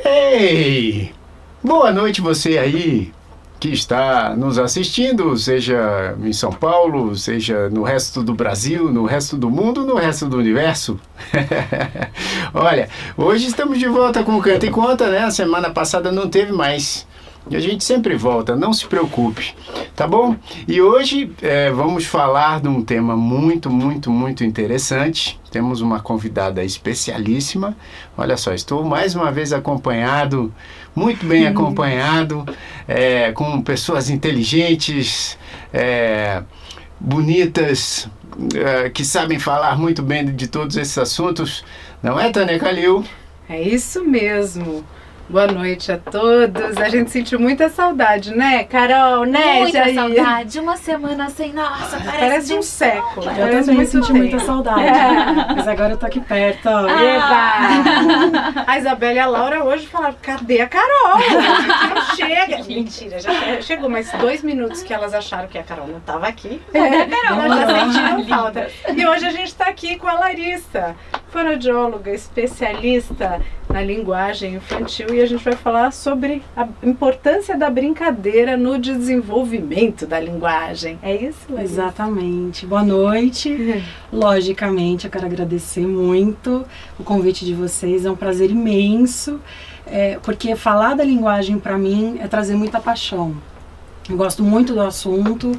Ei! Boa noite você aí que está nos assistindo, seja em São Paulo, seja no resto do Brasil, no resto do mundo, no resto do universo. Olha, hoje estamos de volta com o Canta e Conta, né? A semana passada não teve mais. E a gente sempre volta, não se preocupe, tá bom? E hoje vamos falar de um tema muito interessante. Temos uma convidada especialíssima. Olha só, estou mais uma vez acompanhado, muito bem acompanhado, com pessoas inteligentes, bonitas, que sabem falar muito bem de todos esses assuntos. Não é, Tânia Calil? É isso mesmo. Boa noite a todos. A gente sentiu muita saudade, né, Carol? Né, muita Jair? saudade. Uma semana sem, nossa, parece um século. Eu também senti muita saudade. Mas agora eu tô aqui perto. Ó. Eba! A Isabela e a Laura hoje falaram, cadê a Carol? Não chega. Mentira, já chegou mais 2 minutos que elas acharam que a Carol não estava aqui. Elas já sentiram falta. E hoje a gente está aqui com a Larissa, fonoaudióloga, especialista na linguagem infantil, e a gente vai falar sobre a importância da brincadeira no desenvolvimento da linguagem. É isso, Larissa? Exatamente. Boa noite. Logicamente, eu quero agradecer muito o convite de vocês. É um prazer imenso, porque falar da linguagem para mim é trazer muita paixão. Eu gosto muito do assunto.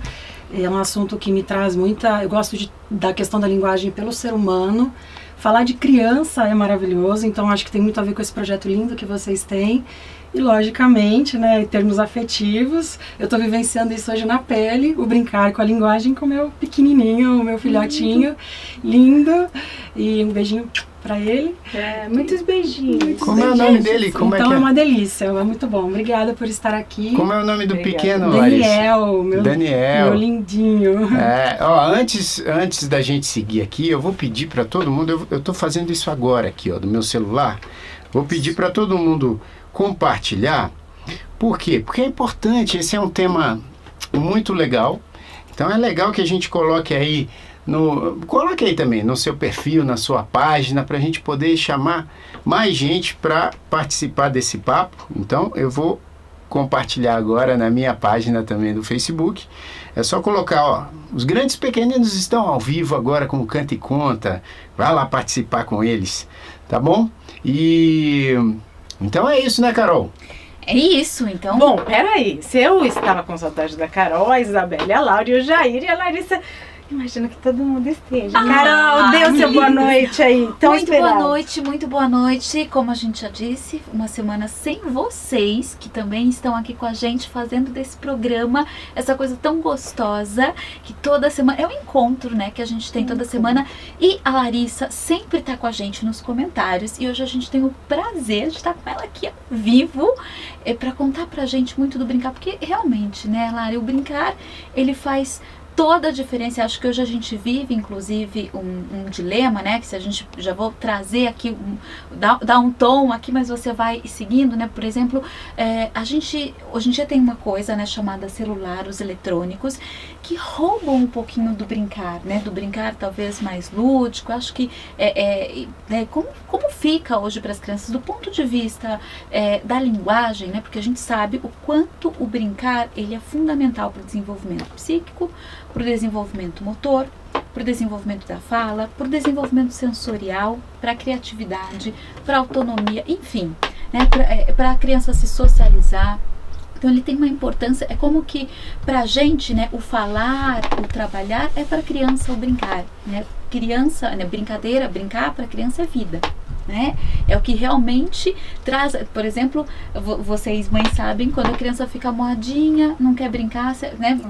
É um assunto que me traz muita... Eu gosto da questão da linguagem pelo ser humano. Falar de criança é maravilhoso, então acho que tem muito a ver com esse projeto lindo que vocês têm. E logicamente, né, em termos afetivos, eu estou vivenciando isso hoje na pele, o brincar com a linguagem com o meu pequenininho, o meu filhotinho lindo. E um beijinho para ele. Muitos beijinhos. Como é o nome dele? Como então é uma delícia, é muito bom. Obrigada por estar aqui. Como é o nome do pequeno, Daniel, Daniel, meu lindinho. Antes da gente seguir aqui, eu vou pedir para todo mundo, eu estou fazendo isso agora aqui, ó, do meu celular. Vou pedir para todo mundo compartilhar. Por quê? Porque é importante, esse é um tema muito legal. Então é legal que a gente coloque aí também no seu perfil, na sua página, para a gente poder chamar mais gente para participar desse papo. Então eu vou compartilhar agora na minha página também do Facebook. É só colocar, ó, os grandes pequeninos estão ao vivo agora com o Canta e Conta. Vai lá participar com eles, tá bom? E então é isso, né, Carol? É isso, então. Bom, peraí. Se eu estava com saudade da Carol, a Isabela, a Laura e o Jair e a Larissa... Imagina que todo mundo esteja. Carol, dê o seu boa noite aí. Tão muito esperado. muito boa noite. Como a gente já disse, uma semana sem vocês, que também estão aqui com a gente fazendo desse programa essa coisa tão gostosa, que toda semana é um encontro, né, que a gente tem toda semana. E a Larissa sempre tá com a gente nos comentários, e hoje a gente tem o prazer de estar com ela aqui ao vivo, para contar pra gente muito do brincar, porque realmente, né, Lara, o brincar, ele faz toda a diferença. Acho que hoje a gente vive, inclusive, um dilema, né? Que se a gente, já vou trazer aqui, dar um tom aqui, mas você vai seguindo, né? Por exemplo, a gente, hoje em dia tem uma coisa, né, chamada celular, os eletrônicos, que roubam um pouquinho do brincar, né? Do brincar talvez mais lúdico. Acho que, né, como fica hoje para as crianças, do ponto de vista da linguagem, né? Porque a gente sabe o quanto o brincar, ele é fundamental para o desenvolvimento psíquico, para o desenvolvimento motor, para o desenvolvimento da fala, para o desenvolvimento sensorial, para a criatividade, para a autonomia, enfim, né, para a criança se socializar. Então ele tem uma importância, é como que para a gente, né, o falar, o trabalhar é para a criança o brincar, né? Criança, né, brincadeira, brincar para a criança é vida. Né? É o que realmente traz, por exemplo, vocês mães sabem, quando a criança fica moadinha, não quer brincar, né?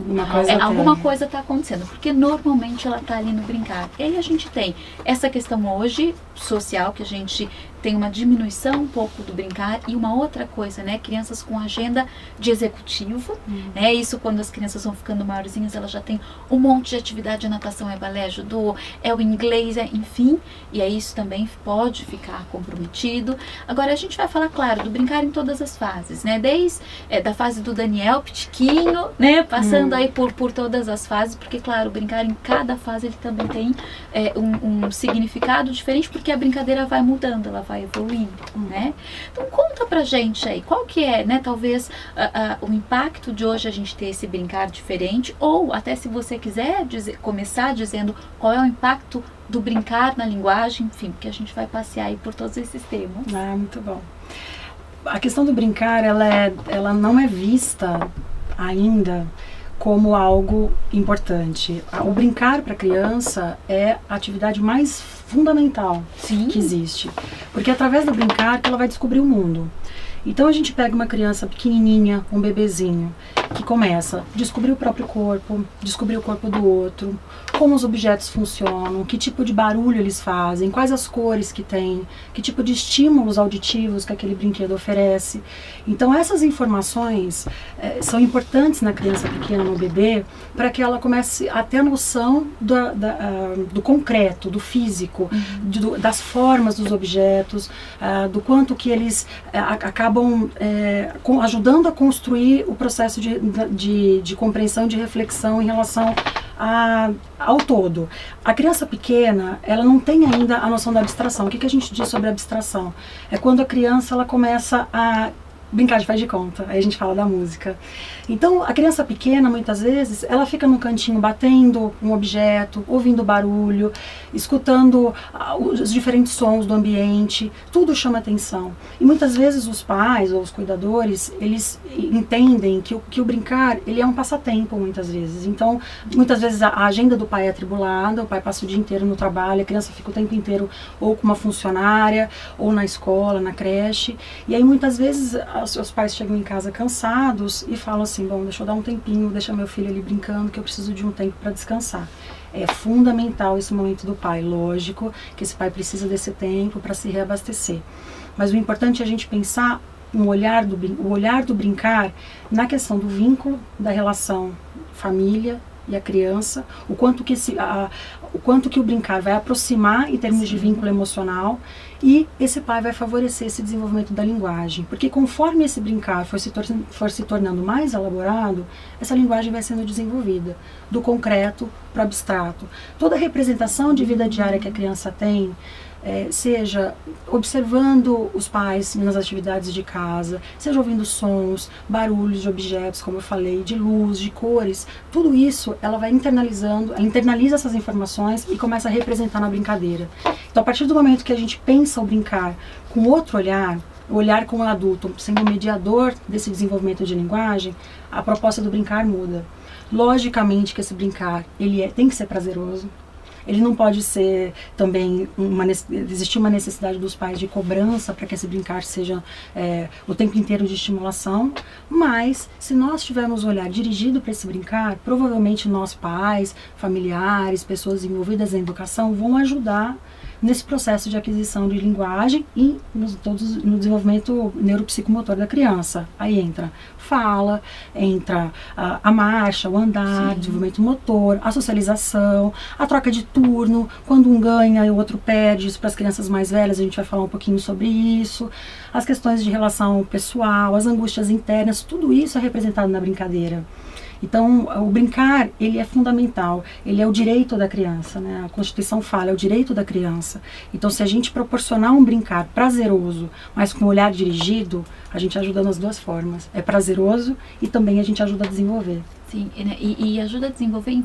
Alguma coisa está acontecendo, porque normalmente ela está ali no brincar. E aí a gente tem essa questão hoje social, que a gente tem uma diminuição um pouco do brincar, e uma outra coisa, né, crianças com agenda de executivo, né, isso quando as crianças vão ficando maiorzinhas, elas já têm um monte de atividade, natação, balé, judô, o inglês, enfim, e aí isso também pode ficar comprometido. Agora a gente vai falar, claro, do brincar em todas as fases, né, desde da fase do Daniel, pitiquinho, né, passando aí por todas as fases, porque claro, o brincar em cada fase ele também tem um significado diferente, porque a brincadeira vai mudando, ela vai evoluindo, né? Então conta pra gente aí, qual que é, né, talvez o impacto de hoje a gente ter esse brincar diferente, ou até se você quiser começar dizendo qual é o impacto do brincar na linguagem, enfim, porque a gente vai passear aí por todos esses temas. Ah, muito bom. A questão do brincar, ela não é vista ainda como algo importante. O brincar para a criança é a atividade mais fundamental que existe. Porque é através do brincar que ela vai descobrir o mundo. Então a gente pega uma criança pequenininha, um bebezinho, que começa a descobrir o próprio corpo, descobrir o corpo do outro, como os objetos funcionam, que tipo de barulho eles fazem, quais as cores que tem, que tipo de estímulos auditivos que aquele brinquedo oferece. Então essas informações são importantes na criança pequena, no bebê, para que ela comece a ter a noção do concreto, do físico, das formas dos objetos, do quanto que eles acabam ajudando a construir o processo de compreensão, de reflexão em relação ao todo. A criança pequena, ela não tem ainda a noção da abstração. O que a gente diz sobre abstração? É quando a criança ela começa a brincar de faz de conta, aí a gente fala da música. Então, a criança pequena, muitas vezes, ela fica num cantinho batendo um objeto, ouvindo barulho, escutando os diferentes sons do ambiente, tudo chama atenção. E muitas vezes os pais ou os cuidadores, eles entendem que o brincar, ele é um passatempo, muitas vezes. Então, muitas vezes a agenda do pai é atribulada, o pai passa o dia inteiro no trabalho, a criança fica o tempo inteiro ou com uma funcionária, ou na escola, na creche, e aí muitas vezes os pais chegam em casa cansados e falam assim, bom, deixa eu dar um tempinho, deixa meu filho ali brincando, que eu preciso de um tempo para descansar. É fundamental esse momento do pai, lógico que esse pai precisa desse tempo para se reabastecer. Mas o importante é a gente pensar o olhar do brincar na questão do vínculo, da relação família e a criança, o quanto que o brincar vai aproximar em termos de vínculo emocional, e esse pai vai favorecer esse desenvolvimento da linguagem, porque conforme esse brincar for se tornando mais elaborado, essa linguagem vai sendo desenvolvida, do concreto para o abstrato. Toda a representação de vida diária que a criança tem, seja observando os pais nas atividades de casa, seja ouvindo sons, barulhos de objetos, como eu falei, de luz, de cores, tudo isso ela vai internalizando, ela internaliza essas informações e começa a representar na brincadeira. Então, a partir do momento que a gente pensa o brincar com outro olhar, o olhar com o adulto sendo o mediador desse desenvolvimento de linguagem, a proposta do brincar muda. Logicamente que esse brincar tem que ser prazeroso. Ele não pode ser também existir uma necessidade dos pais de cobrança para que esse brincar seja o tempo inteiro de estimulação, mas se nós tivermos o olhar dirigido para esse brincar, provavelmente nós pais, familiares, pessoas envolvidas na educação vão ajudar nesse processo de aquisição de linguagem e no desenvolvimento neuropsicomotor da criança. Aí entra fala, entra a marcha, o andar, desenvolvimento motor, a socialização, a troca de turno, quando um ganha e o outro perde. Isso para as crianças mais velhas, a gente vai falar um pouquinho sobre isso, as questões de relação pessoal, as angústias internas, tudo isso é representado na brincadeira. Então, o brincar, ele é fundamental, ele é o direito da criança, né? A Constituição fala, é o direito da criança. Então, se a gente proporcionar um brincar prazeroso, mas com um olhar dirigido, a gente ajuda nas duas formas. É prazeroso e também a gente ajuda a desenvolver. Sim, e ajuda a desenvolver em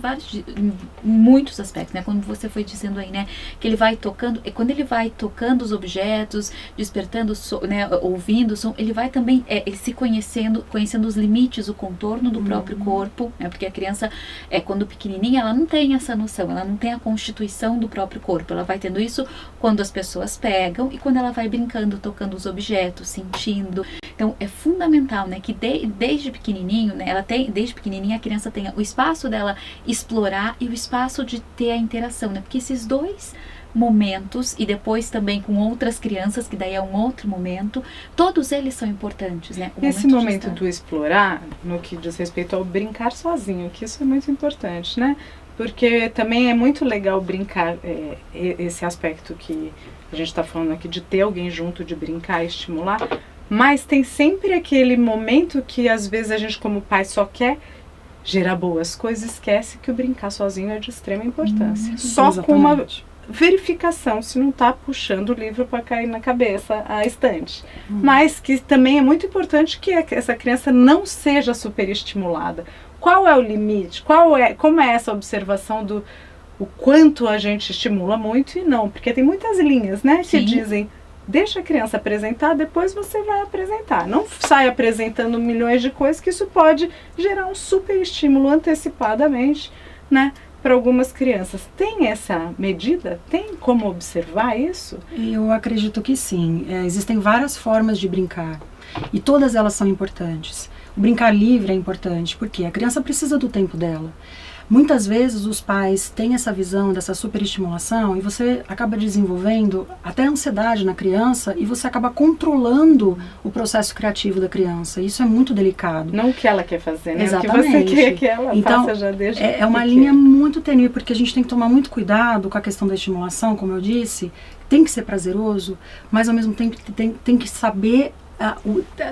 muitos aspectos, né? Como você foi dizendo aí, né? Que ele vai tocando, e quando ele vai tocando os objetos, despertando, né? Ouvindo o som, ele vai também se conhecendo os limites, o contorno do próprio corpo, né? Porque a criança, quando pequenininha, ela não tem essa noção, ela não tem a constituição do próprio corpo, ela vai tendo isso quando as pessoas pegam e quando ela vai brincando, tocando os objetos, sentindo. Então, é fundamental, né? Que desde pequenininho, né? Desde pequenininha, a criança tenha o espaço dela explorar e o espaço de ter a interação, né? Porque esses dois momentos, e depois também com outras crianças, que daí é um outro momento, todos eles são importantes, né? Esse momento do explorar, no que diz respeito ao brincar sozinho, que isso é muito importante, né? Porque também é muito legal brincar, esse aspecto que a gente está falando aqui, de ter alguém junto, de brincar, estimular, mas tem sempre aquele momento que às vezes a gente como pai só quer gerar boas coisas, esquece que o brincar sozinho é de extrema importância. verificação se não está puxando o livro para cair na cabeça, a estante. Mas que também é muito importante que essa criança não seja superestimulada. Qual é o limite? Como é essa observação do o quanto a gente estimula muito e não? Porque tem muitas linhas, né, que dizem, deixa a criança apresentar, depois você vai apresentar. Não sai apresentando milhões de coisas, que isso pode gerar um superestímulo antecipadamente, né, para algumas crianças. Tem essa medida? Tem como observar isso? Eu acredito que sim. Existem várias formas de brincar e todas elas são importantes. O brincar livre é importante porque a criança precisa do tempo dela. Muitas vezes os pais têm essa visão dessa superestimulação e você acaba desenvolvendo até ansiedade na criança e você acaba controlando o processo criativo da criança. Isso é muito delicado. Não o que ela quer fazer, né? Exatamente. O que você quer que ela então, faça já desde é uma linha muito tênue, porque a gente tem que tomar muito cuidado com a questão da estimulação, como eu disse. Tem que ser prazeroso, mas ao mesmo tempo tem que saber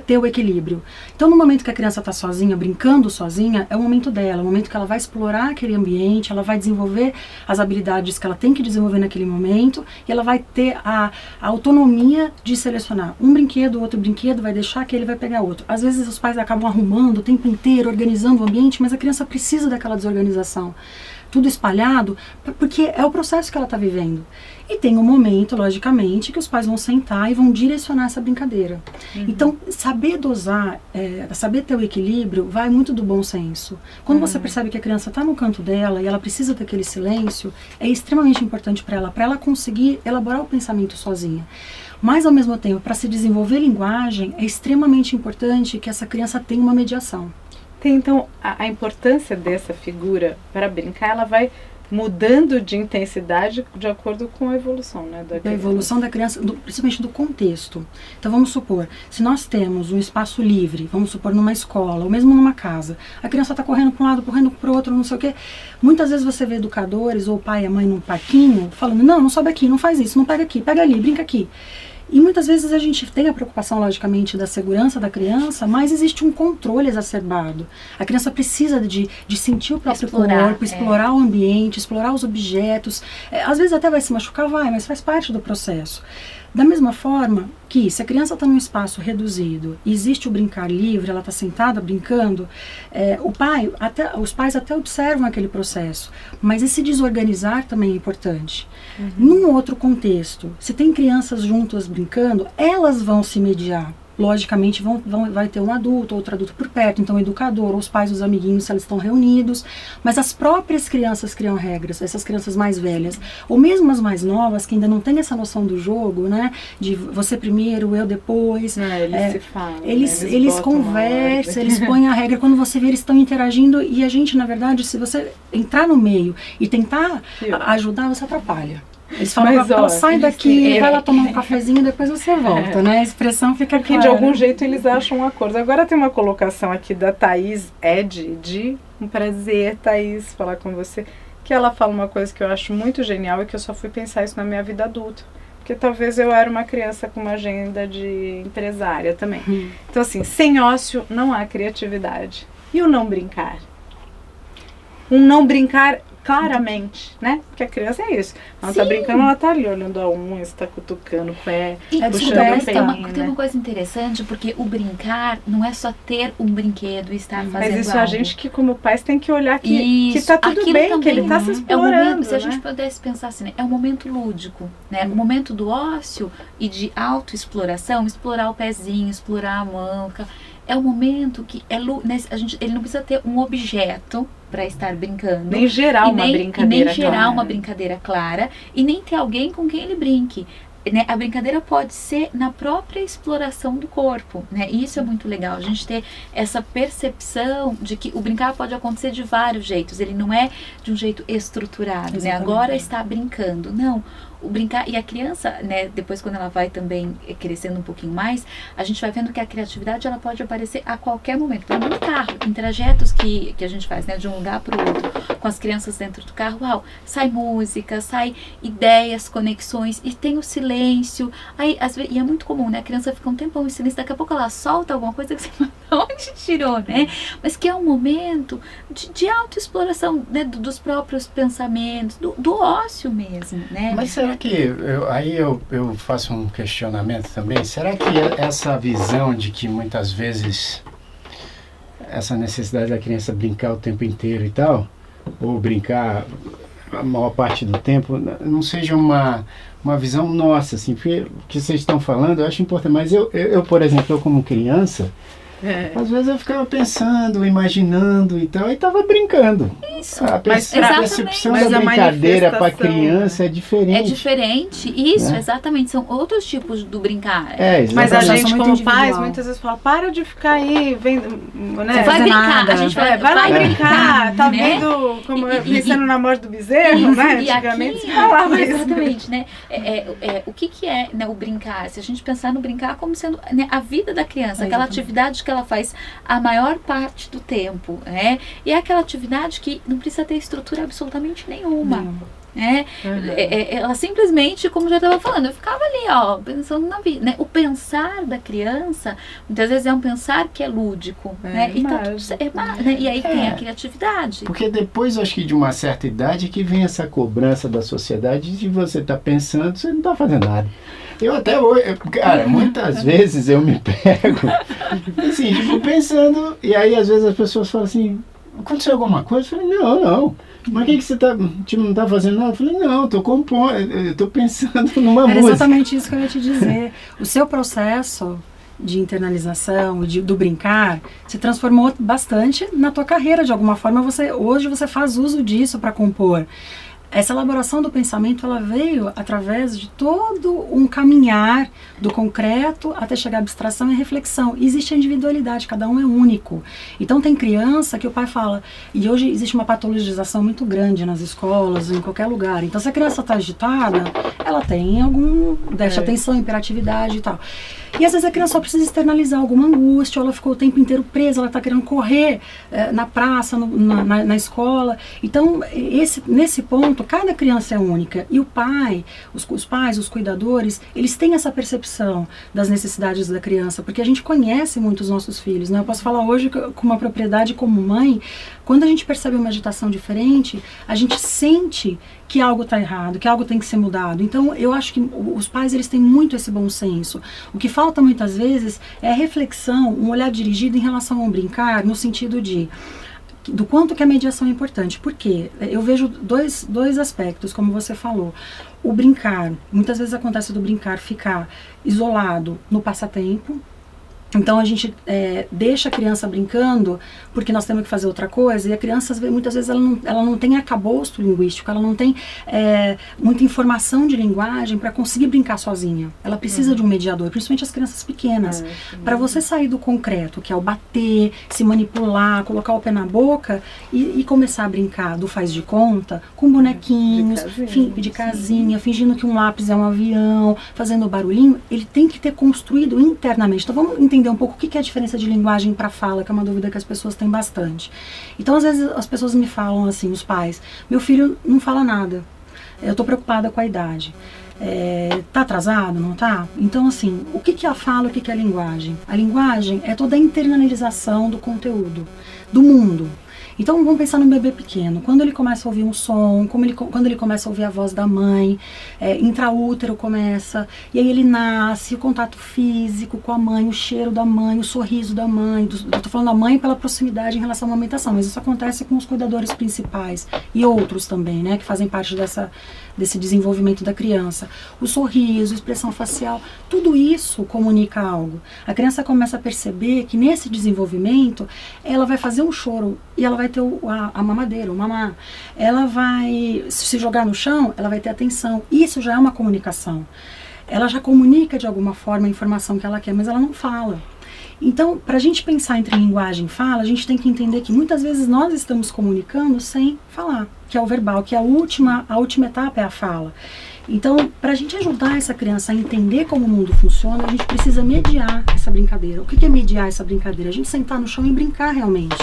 ter o equilíbrio. Então, no momento que a criança está sozinha, brincando sozinha, é o momento dela, é o momento que ela vai explorar aquele ambiente, ela vai desenvolver as habilidades que ela tem que desenvolver naquele momento e ela vai ter a autonomia de selecionar um brinquedo, outro brinquedo, vai deixar que ele vai pegar outro. Às vezes os pais acabam arrumando o tempo inteiro, organizando o ambiente, mas a criança precisa daquela desorganização. Tudo espalhado, porque é o processo que ela está vivendo. E tem um momento, logicamente, que os pais vão sentar e vão direcionar essa brincadeira. Então, saber dosar, saber ter o equilíbrio, vai muito do bom senso. Quando você percebe que a criança está no canto dela e ela precisa daquele silêncio, é extremamente importante para ela conseguir elaborar o pensamento sozinha. Mas, ao mesmo tempo, para se desenvolver linguagem, é extremamente importante que essa criança tenha uma mediação. Então, a importância dessa figura para brincar, ela vai mudando de intensidade de acordo com a evolução, né, da criança. A evolução da criança, principalmente do contexto. Então, vamos supor, se nós temos um espaço livre, vamos supor numa escola, ou mesmo numa casa, a criança está correndo para um lado, correndo para o outro, não sei o quê. Muitas vezes você vê educadores, ou o pai e a mãe num parquinho, falando, não sobe aqui, não faz isso, não pega aqui, pega ali, brinca aqui. E muitas vezes a gente tem a preocupação, logicamente, da segurança da criança, mas existe um controle exacerbado. A criança precisa de sentir o próprio corpo, explorar o ambiente, explorar os objetos. Às vezes até vai se machucar, mas faz parte do processo. Da mesma forma que, se a criança está num espaço reduzido e existe o brincar livre, ela está sentada brincando, os pais até observam aquele processo, mas esse desorganizar também é importante. Num outro contexto, se tem crianças juntas brincando, elas vão se mediar. Logicamente vai ter um adulto, outro adulto por perto, então o educador, ou os pais, os amiguinhos, se eles estão reunidos, mas as próprias crianças criam regras, essas crianças mais velhas, ou mesmo as mais novas, que ainda não têm essa noção do jogo, né, de você primeiro, eu depois. Eles se falam, eles conversam, eles põem a regra, quando você vê eles estão interagindo, e a gente, na verdade, se você entrar no meio e tentar ajudar, você atrapalha. Eles falam, sai daqui, vai lá tomar um cafezinho e depois você volta, né? A expressão fica aqui. De algum jeito eles acham um acordo. Agora tem uma colocação aqui da Thaís de um prazer, Thaís, falar com você, que ela fala uma coisa que eu acho muito genial e que eu só fui pensar isso na minha vida adulta. Porque talvez eu era uma criança com uma agenda de empresária também. Então assim, sem ócio não há criatividade. E o não brincar? Um não brincar claramente, né? Porque a criança é isso. Ela tá brincando, ela tá ali olhando a unha, está cutucando o pé, puxando o pé. Tem uma coisa interessante, porque o brincar não é só ter um brinquedo e estar fazendo Mas isso algo. A gente que como pais tem que olhar que tá tudo bem, que ele tá se explorando. É um momento, se a gente pudesse pensar assim, né? É um momento lúdico, né? O momento do ócio e de autoexploração, explorar o pezinho, explorar a mão. É um momento que ele não precisa ter um objeto para estar brincando. Nem gerar uma brincadeira clara. Nem gerar uma brincadeira clara. E nem ter alguém com quem ele brinque. Né? A brincadeira pode ser na própria exploração do corpo. Né? E isso é muito legal. A gente ter essa percepção de que o brincar pode acontecer de vários jeitos. Ele não é de um jeito estruturado. Né? Agora está brincando. Não. o brincar, e a criança, né, depois quando ela vai também crescendo um pouquinho mais, a gente vai vendo que a criatividade ela pode aparecer a qualquer momento. Por exemplo, no carro, em trajetos que a gente faz, né, de um lugar para o outro, com as crianças dentro do carro, uau, sai música, sai ideias, conexões, e tem o silêncio. Aí, às vezes, e é muito comum, né, a criança fica um tempão em silêncio, daqui a pouco ela solta alguma coisa que você fala, onde tirou, né? Mas que é um momento de autoexploração, né, dos próprios pensamentos, do ócio mesmo, né? Mas será que, eu faço um questionamento também, será que essa visão de que muitas vezes essa necessidade da criança brincar o tempo inteiro e tal, ou brincar a maior parte do tempo, não seja uma visão nossa, assim, porque o que vocês estão falando eu acho importante, mas eu por exemplo, como criança, às vezes eu ficava pensando, imaginando e tal, e estava brincando. Isso. A percepção da brincadeira para criança é diferente. É diferente, isso, né? Exatamente. São outros tipos do brincar. Mas a gente, como individual. pais, muitas vezes fala, para de ficar aí vendo, né? Vai brincar, nada. a gente Vai lá brincar, tá né? vendo como pensando na morte do bezerro, né? E Antigamente aqui, se falava isso. exatamente, né? O que é, né, o brincar? Se a gente pensar no brincar como sendo, né, a vida da criança, aquela atividade que ela faz a maior parte do tempo, né? E é aquela atividade que não precisa ter estrutura absolutamente nenhuma. Né? Ela simplesmente, como já estava falando, eu ficava ali, ó, pensando na vida, né? O pensar da criança muitas vezes é um pensar que é lúdico, né? E, tá tudo, né? E aí tem a criatividade. Porque depois, acho que de uma certa idade, que vem essa cobrança da sociedade de você estar pensando, você não está fazendo nada. Eu até hoje, cara, muitas vezes eu me pego, assim, tipo, pensando, e aí às vezes as pessoas falam assim, aconteceu alguma coisa? Eu falei, não. Mas o que você tá, tipo, não tá fazendo nada? Eu falei, não, tô compondo, eu tô pensando numa música. Era exatamente isso que eu ia te dizer. O seu processo de internalização, do brincar, se transformou bastante na tua carreira, de alguma forma. Hoje você faz uso disso para compor. Essa elaboração do pensamento, ela veio através de todo um caminhar do concreto até chegar à abstração e reflexão. E existe a individualidade, cada um é único. Então tem criança que o pai fala, e hoje existe uma patologização muito grande nas escolas, em qualquer lugar. Então se a criança está agitada, ela tem algum déficit de atenção, hiperatividade e tal. E às vezes a criança só precisa externalizar alguma angústia, ou ela ficou o tempo inteiro presa, ela está querendo correr na praça, na escola. Então, nesse ponto, cada criança é única. E o pai, os pais, os cuidadores, eles têm essa percepção das necessidades da criança, porque a gente conhece muito os nossos filhos, né? Eu posso falar hoje com uma propriedade como mãe, quando a gente percebe uma agitação diferente, a gente sente que algo está errado, que algo tem que ser mudado. Então, eu acho que os pais, eles têm muito esse bom senso. O que falta muitas vezes é a reflexão, um olhar dirigido em relação ao brincar, no sentido do quanto que a mediação é importante. Por quê? Eu vejo dois aspectos, como você falou. O brincar, muitas vezes acontece do brincar ficar isolado no passatempo. Então a gente deixa a criança brincando porque nós temos que fazer outra coisa, e a criança muitas vezes ela não tem arcabouço linguístico, ela não tem muita informação de linguagem para conseguir brincar sozinha. Ela precisa de um mediador, principalmente as crianças pequenas. Para você sair do concreto, que é o bater, se manipular, colocar o pé na boca e começar a brincar do faz de conta, com bonequinhos, de casinha, fingindo que um lápis é um avião, fazendo barulhinho, ele tem que ter construído internamente. Então vamos entender um pouco o que é a diferença de linguagem para fala, que é uma dúvida que as pessoas têm bastante. Então, às vezes, as pessoas me falam assim, os pais, meu filho não fala nada, eu estou preocupada com a idade. Tá atrasado, não tá? Então, assim, o que é a fala, o que é a linguagem? A linguagem é toda a internalização do conteúdo, do mundo. Então vamos pensar no bebê pequeno, quando ele começa a ouvir um som, quando ele começa a ouvir a voz da mãe, intraútero começa, e aí ele nasce, o contato físico com a mãe, o cheiro da mãe, o sorriso da mãe, eu tô falando da mãe pela proximidade em relação à amamentação, mas isso acontece com os cuidadores principais e outros também, né, que fazem parte desse desenvolvimento da criança. O sorriso, a expressão facial, tudo isso comunica algo. A criança começa a perceber que nesse desenvolvimento ela vai fazer um choro e ela vai ter a mamadeira, o mamar. Ela vai se jogar no chão, ela vai ter atenção. Isso já é uma comunicação. Ela já comunica de alguma forma a informação que ela quer, mas ela não fala. Então, para a gente pensar entre linguagem e fala, a gente tem que entender que muitas vezes nós estamos comunicando sem falar, que é o verbal, que a última etapa é a fala. Então, para a gente ajudar essa criança a entender como o mundo funciona, a gente precisa mediar essa brincadeira. O que é mediar essa brincadeira? A gente sentar no chão e brincar realmente.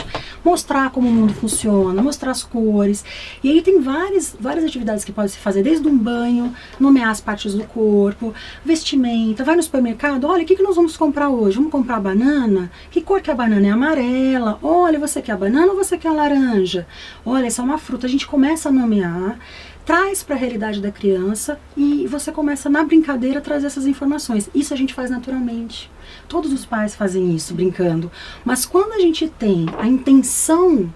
Mostrar como o mundo funciona, mostrar as cores. E aí tem várias atividades que podem se fazer, desde um banho, nomear as partes do corpo, vestimenta, vai no supermercado, olha, o que nós vamos comprar hoje? Vamos comprar banana? Que cor que a banana é? Amarela. Olha, você quer a banana ou você quer a laranja? Olha, essa é uma fruta. A gente começa a nomear, traz para a realidade da criança e você começa na brincadeira a trazer essas informações. Isso a gente faz naturalmente. Todos os pais fazem isso, brincando. Mas quando a gente tem a intenção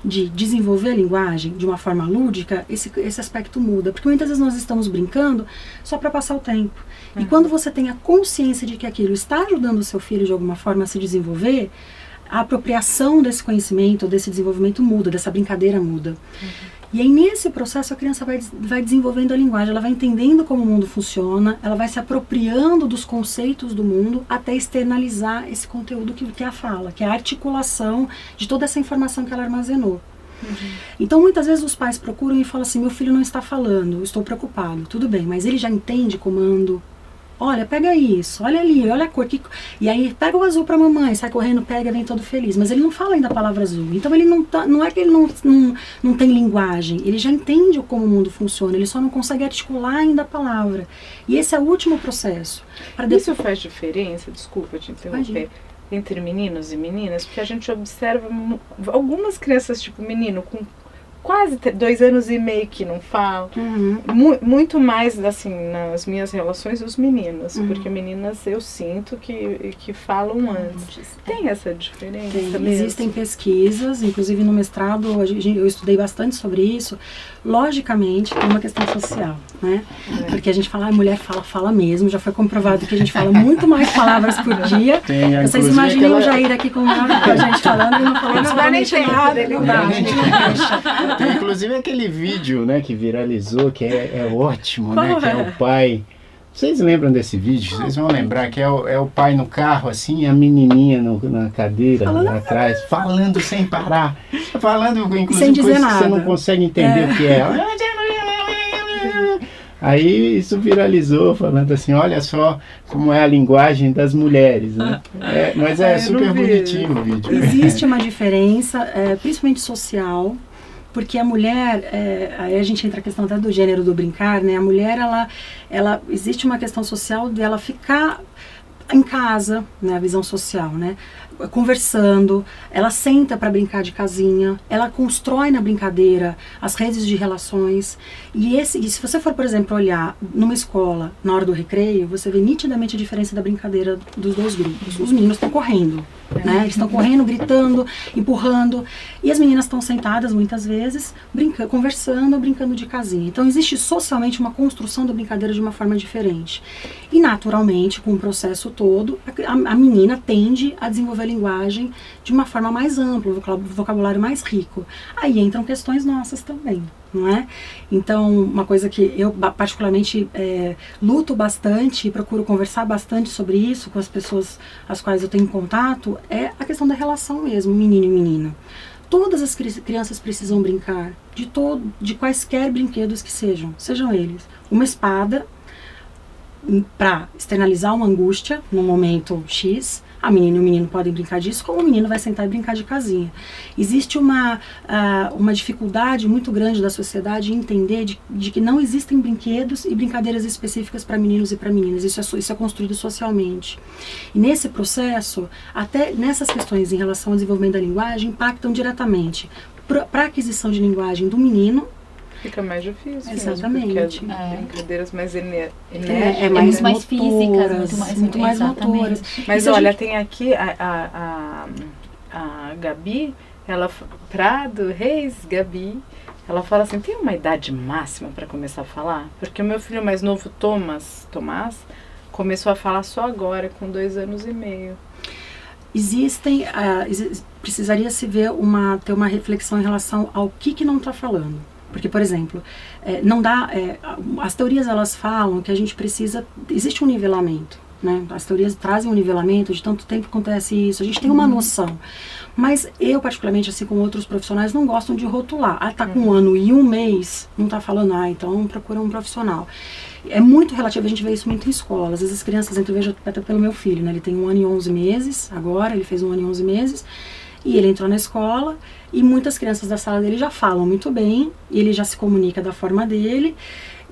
de desenvolver a linguagem de uma forma lúdica, esse aspecto muda. Porque muitas vezes nós estamos brincando só para passar o tempo. E quando você tem a consciência de que aquilo está ajudando o seu filho de alguma forma a se desenvolver, a apropriação desse conhecimento, desse desenvolvimento muda, dessa brincadeira muda. E aí nesse processo a criança vai desenvolvendo a linguagem, ela vai entendendo como o mundo funciona, ela vai se apropriando dos conceitos do mundo até externalizar esse conteúdo que é a fala, que é a articulação de toda essa informação que ela armazenou. Então muitas vezes os pais procuram e falam assim, meu filho não está falando, eu estou preocupado. Tudo bem, mas ele já entende comando. Olha, pega isso, olha ali, olha a cor. E aí pega o azul pra mamãe, sai correndo, pega, vem todo feliz. Mas ele não fala ainda a palavra azul. Então ele não é que ele não tem linguagem, ele já entende como o mundo funciona, ele só não consegue articular ainda a palavra. E esse é o último processo. Isso faz diferença, desculpa te interromper, entre meninos e meninas? Porque a gente observa algumas crianças, tipo menino com quase 2 anos e meio que não falam. Muito mais, assim, nas minhas relações, os meninos. Porque meninas eu sinto que falam antes. Tem essa diferença mesmo? Existem pesquisas, inclusive no mestrado eu estudei bastante sobre isso. Logicamente, tem uma questão social, né? Porque a gente fala, a mulher fala mesmo. Já foi comprovado que a gente fala muito mais palavras por dia. Vocês imaginam o Jair aqui com a gente falando e não falando absolutamente nada. Inclusive aquele vídeo, né, que viralizou, que é ótimo, né, que é o pai. Vocês lembram desse vídeo? Vocês vão lembrar que é o pai no carro, assim, e a menininha na cadeira lá atrás, falando sem parar. Falando, inclusive, sem dizer coisas nada. Que você não consegue entender o que é. Aí isso viralizou, falando assim, olha só como é a linguagem das mulheres, né? Mas é super bonitinho o vídeo. Existe uma diferença, principalmente social, porque a mulher, aí a gente entra a questão até do gênero do brincar, né? A mulher, ela existe uma questão social dela ficar em casa, né? A visão social, né? Conversando, ela senta para brincar de casinha, ela constrói na brincadeira as redes de relações. E se você for, por exemplo, olhar numa escola, na hora do recreio, você vê nitidamente a diferença da brincadeira dos dois grupos. Os meninos estão correndo, né? Eles estão correndo, gritando, empurrando, e as meninas estão sentadas muitas vezes, conversando, brincando de casinha. Então existe socialmente uma construção da brincadeira de uma forma diferente. E naturalmente, com o processo todo, a menina tende a desenvolver a linguagem de uma forma mais ampla, um vocabulário mais rico. Aí entram questões nossas também, não é? Então, uma coisa que eu particularmente luto bastante e procuro conversar bastante sobre isso com as pessoas às quais eu tenho contato, é a questão da relação mesmo, menino e menina. Todas as crianças precisam brincar de quaisquer brinquedos que sejam eles. Uma espada para externalizar uma angústia no momento X. A menina e o menino podem brincar disso, como o menino vai sentar e brincar de casinha. Existe uma dificuldade muito grande da sociedade em entender de que não existem brinquedos e brincadeiras específicas para meninos e para meninas. Isso é construído socialmente. E nesse processo, até nessas questões em relação ao desenvolvimento da linguagem, impactam diretamente para a aquisição de linguagem do menino. Fica mais difícil. Exatamente. Porque as brincadeiras mais enérgicas. mais físicas, muito mais motoras. Mas olha, tem aqui a Gabi, Prado Reis Gabi, ela fala assim, tem uma idade máxima para começar a falar? Porque o meu filho mais novo, Tomás, começou a falar só agora, com 2 anos e meio. Precisaria se ver ter uma reflexão em relação ao que não está falando. Porque, por exemplo, não dá, as teorias elas falam que a gente existe um nivelamento. né? As teorias trazem um nivelamento, de tanto tempo acontece isso, a gente tem uma noção. Mas eu, particularmente, assim como outros profissionais, não gostam de rotular. Ah, tá com 1 ano e 1 mês, não tá falando, então procura um profissional. É muito relativo, a gente vê isso muito em escola. Às vezes as crianças, eu vejo até pelo meu filho, né? Ele tem 1 ano e 11 meses, agora, ele fez 1 ano e 11 meses, e ele entrou na escola, e muitas crianças da sala dele já falam muito bem, ele já se comunica da forma dele,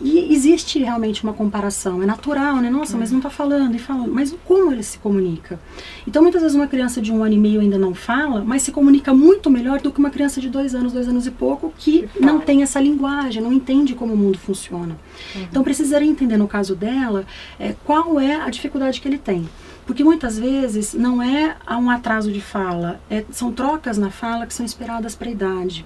e existe realmente uma comparação, é natural, né? Nossa, mas não está falando, e falando, mas como ele se comunica? Então, muitas vezes uma criança de 1 ano e meio ainda não fala, mas se comunica muito melhor do que uma criança de 2 anos e pouco, que não tem essa linguagem, não entende como o mundo funciona. Então, precisaria entender, no caso dela, qual é a dificuldade que ele tem. Porque muitas vezes não é um atraso de fala, são trocas na fala que são esperadas para a idade.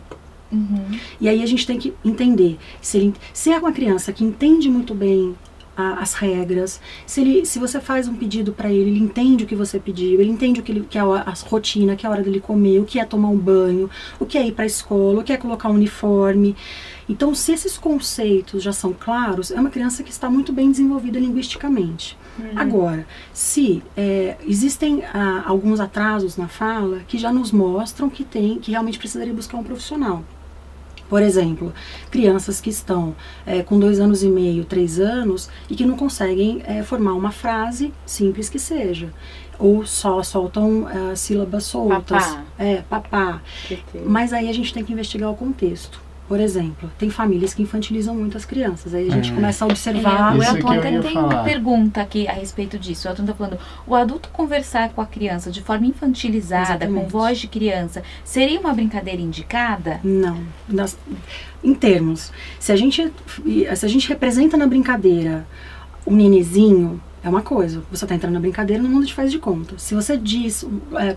E aí a gente tem que entender se é uma criança que entende muito bem as regras, se você faz um pedido para ele entende o que você pediu, ele entende que é a rotina, que é a hora dele comer, o que é tomar um banho, o que é ir para a escola, o que é colocar um uniforme. Então, se esses conceitos já são claros, é uma criança que está muito bem desenvolvida linguisticamente. Agora, se existem alguns atrasos na fala que já nos mostram que realmente precisaria buscar um profissional. Por exemplo, crianças que estão com 2 anos e meio, 3 anos e que não conseguem formar uma frase simples que seja. Ou só soltam sílabas soltas. Papá. Mas aí a gente tem que investigar o contexto. Por exemplo, tem famílias que infantilizam muito as crianças. Aí a gente começa a observar. O Elton até tem uma pergunta aqui a respeito disso. O Elton está falando, o adulto conversar com a criança de forma infantilizada, com voz de criança, seria uma brincadeira indicada? Não. Em termos, se a gente representa na brincadeira um nenezinho, é uma coisa, você está entrando na brincadeira no mundo de faz de conta. Se você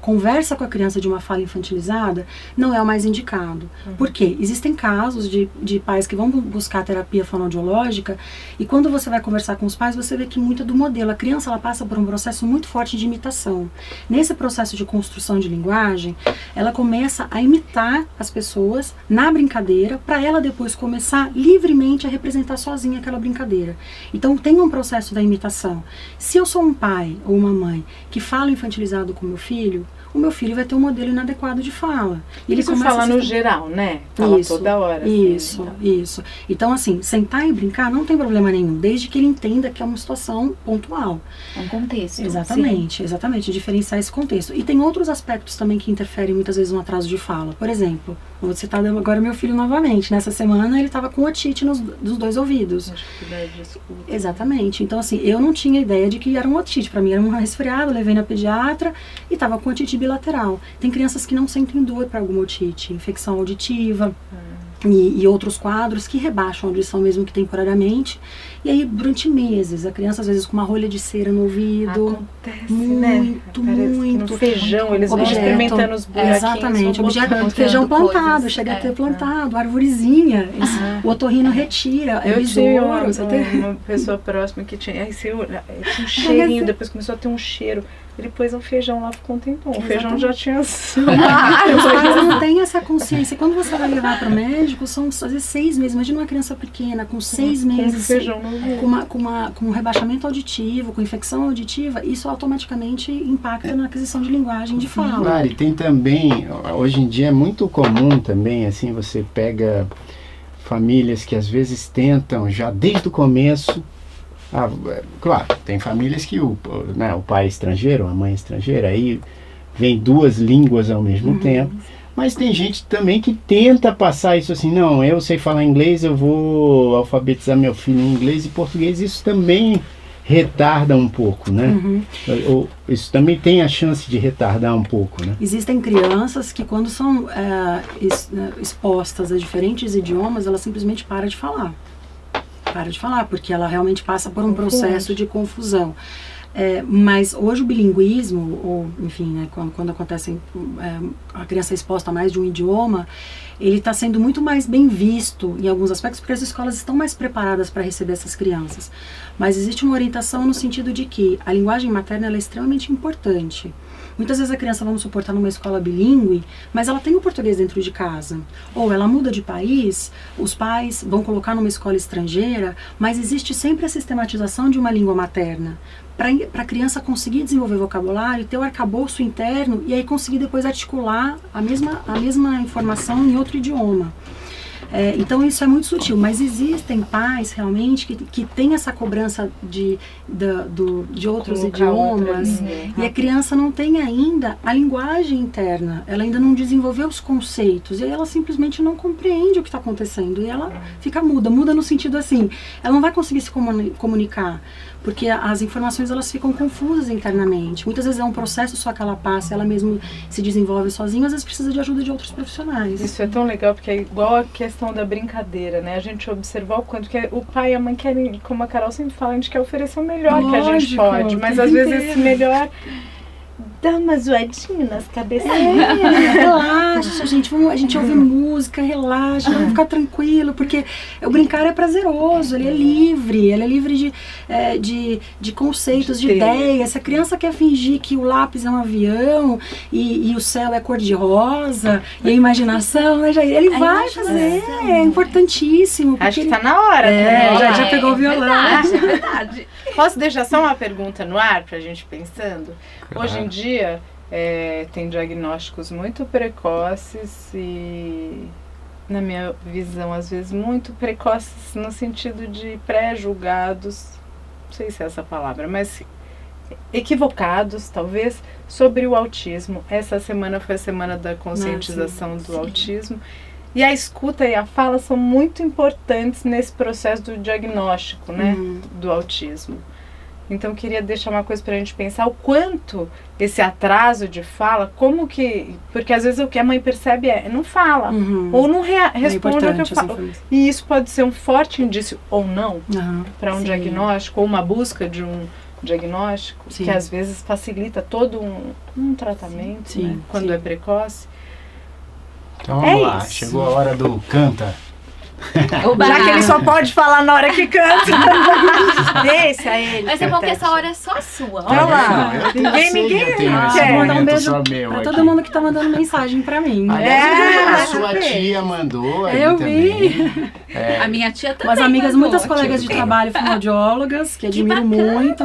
conversa com a criança de uma fala infantilizada, não é o mais indicado. Por quê? Existem casos de pais que vão buscar terapia fonoaudiológica e quando você vai conversar com os pais, você vê que muito do modelo, a criança ela passa por um processo muito forte de imitação. Nesse processo de construção de linguagem, ela começa a imitar as pessoas na brincadeira para ela depois começar livremente a representar sozinha aquela brincadeira. Então tem um processo da imitação. Se eu sou um pai ou uma mãe que fala infantilizado com o meu filho vai ter um modelo inadequado de fala. E ele fala no geral, né? Fala toda hora. Isso. Então, assim, sentar e brincar não tem problema nenhum, desde que ele entenda que é uma situação pontual. É um contexto. Exatamente, diferenciar esse contexto. E tem outros aspectos também que interferem muitas vezes no atraso de fala. Por exemplo, vou citar agora meu filho novamente. Nessa semana ele estava com otite nos 2 ouvidos. Exatamente. Então, assim, eu não tinha ideia de que era um otite. Para mim era um resfriado, levei na pediatra e estava com otite bilateral. Tem crianças que não sentem dor para alguma otite, infecção auditiva e outros quadros que rebaixam a audição mesmo que temporariamente. E aí, durante meses, a criança às vezes com uma rolha de cera no ouvido. Acontece, muito. No feijão, eles vão experimentando os buraquinhos. Exatamente, objeto feijão plantado, chega a ter plantado, arvorezinha, o otorrino retira, eu tinha uma pessoa próxima que tinha um cheirinho, depois começou a ter um cheiro. Ele pôs um feijão lá, ficou um tempão. O feijão já tinha... Os pais não têm essa consciência. Quando você vai levar para o médico, são às vezes 6 meses. Imagina uma criança pequena, com 6 meses, com um rebaixamento auditivo, com infecção auditiva, isso automaticamente impacta na aquisição de linguagem de fala. Claro, e tem também, hoje em dia é muito comum também, assim, você pega famílias que às vezes tentam já desde o começo. Claro, tem famílias que o pai é estrangeiro, a mãe é estrangeira, aí vem 2 línguas ao mesmo tempo, mas tem gente também que tenta passar isso assim, não, eu sei falar inglês, eu vou alfabetizar meu filho em inglês e português, isso também retarda um pouco, né? Isso também tem a chance de retardar um pouco, né? Existem crianças que quando são expostas a diferentes idiomas, ela simplesmente para de falar, porque ela realmente passa por um processo de confusão. Mas hoje o bilinguismo, ou enfim, né, quando acontece a criança é exposta a mais de um idioma, ele está sendo muito mais bem visto em alguns aspectos, porque as escolas estão mais preparadas para receber essas crianças. Mas existe uma orientação no sentido de que a linguagem materna ela é extremamente importante. Muitas vezes a criança, vamos supor, está numa escola bilíngue, mas ela tem o português dentro de casa. Ou ela muda de país, os pais vão colocar numa escola estrangeira, mas existe sempre a sistematização de uma língua materna, para a criança conseguir desenvolver vocabulário, ter o arcabouço interno e aí conseguir depois articular a mesma informação em outro idioma. Então isso é muito sutil, mas existem pais realmente que têm essa cobrança de outros idiomas e a criança não tem ainda a linguagem interna, ela ainda não desenvolveu os conceitos e aí ela simplesmente não compreende o que está acontecendo e ela fica muda no sentido assim, ela não vai conseguir se comunicar, porque as informações elas ficam confusas internamente. Muitas vezes é um processo só que ela passa, ela mesma se desenvolve sozinha, às vezes precisa de ajuda de outros profissionais. Isso é tão legal, porque é igual a questão da brincadeira, né? A gente observar o quanto que o pai e a mãe querem, como a Carol sempre fala, a gente quer oferecer o melhor que a gente pode, mas às vezes esse melhor dá uma zoadinha nas cabeças. Relaxa, gente, a gente ouve música, relaxa, vamos ficar tranquilo, porque o brincar é prazeroso, ele é livre de conceitos, de ideias. Se a criança quer fingir que o lápis é um avião e o céu é cor de rosa, e a imaginação, né, ele vai fazer, é importantíssimo. Acho que tá na hora. Já pegou o violão. É verdade. Posso deixar só uma pergunta no ar pra gente pensando? Claro. Hoje em dia tem diagnósticos muito precoces e, na minha visão, às vezes muito precoces no sentido de pré-julgados, não sei se é essa palavra, mas equivocados, talvez, sobre o autismo. Essa semana foi a semana da conscientização do autismo. E a escuta e a fala são muito importantes nesse processo do diagnóstico, né, do autismo. Então, queria deixar uma coisa para a gente pensar, o quanto esse atraso de fala, como que... Porque às vezes o que a mãe percebe não fala, ou não responde ao que eu falo. E isso pode ser um forte indício, ou não, para um diagnóstico, ou uma busca de um diagnóstico, que às vezes facilita todo um tratamento, né, quando é precoce. Então vamos lá, chegou a hora do canta. Já que ele só pode falar na hora que canta. Deixa ele. Mas é bom que essa hora é só sua. Olha lá. Ninguém quer. Mandar um beijo pra todo mundo que tá mandando mensagem pra mim. A sua tia mandou. Eu vi. A minha tia também. Umas amigas, muitas colegas de trabalho fonoaudiólogas, que admiro muito.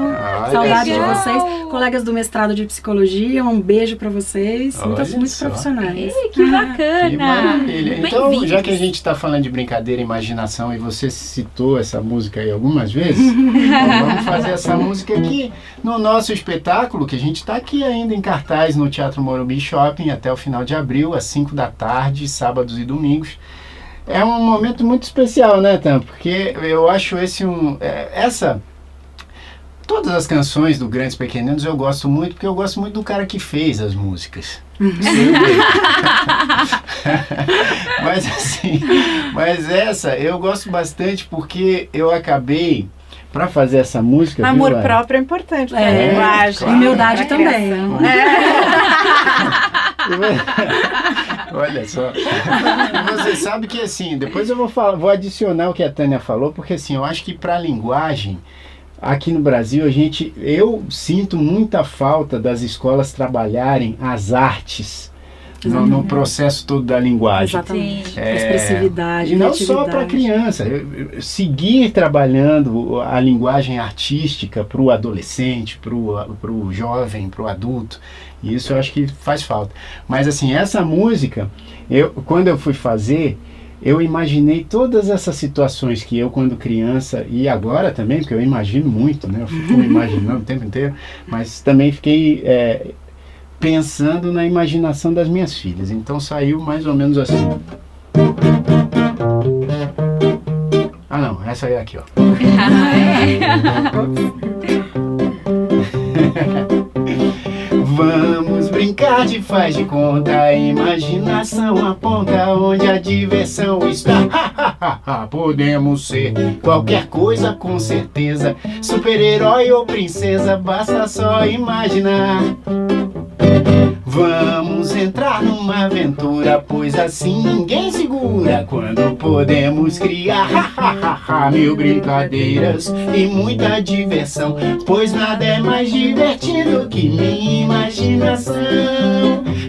Saudade de vocês. Colegas do mestrado de psicologia, um beijo pra vocês. Muitos profissionais. Que bacana. Que maravilha. Então, já que a gente tá falando de brincadeira, imaginação, e você citou essa música aí algumas vezes, então vamos fazer essa música aqui no nosso espetáculo, que a gente está aqui ainda em cartaz no Teatro Morumbi Shopping até o final de abril, às 5 da tarde, sábados e domingos. É um momento muito especial, né, Tam? Porque eu acho todas as canções do Grandes Pequeninos eu gosto muito, porque eu gosto muito do cara que fez as músicas. Mas essa eu gosto bastante porque eu acabei, para fazer essa música... Amor próprio é importante para a linguagem. Claro. Humildade também. Olha só. Você sabe que assim, depois eu vou adicionar o que a Tânia falou, porque assim, eu acho que para a linguagem, aqui no Brasil, eu sinto muita falta das escolas trabalharem as artes no processo todo da linguagem. Exatamente. Expressividade, e não só para a criança. Seguir trabalhando a linguagem artística para o adolescente, para o jovem, para o adulto. Isso eu acho que faz falta. Mas assim, essa música, quando eu fui fazer, eu imaginei todas essas situações que eu, quando criança, e agora também, porque eu imagino muito, né? Eu fico imaginando o tempo inteiro, mas também fiquei pensando na imaginação das minhas filhas. Então saiu mais ou menos assim. Ah não, essa aí é aqui, ó. Vamos brincar de faz de conta, a imaginação aponta onde a diversão está. Podemos ser qualquer coisa com certeza, super-herói ou princesa, basta só imaginar. Vamos entrar numa aventura, pois assim ninguém segura. Quando podemos criar mil brincadeiras e muita diversão, pois nada é mais divertido que minha imaginação.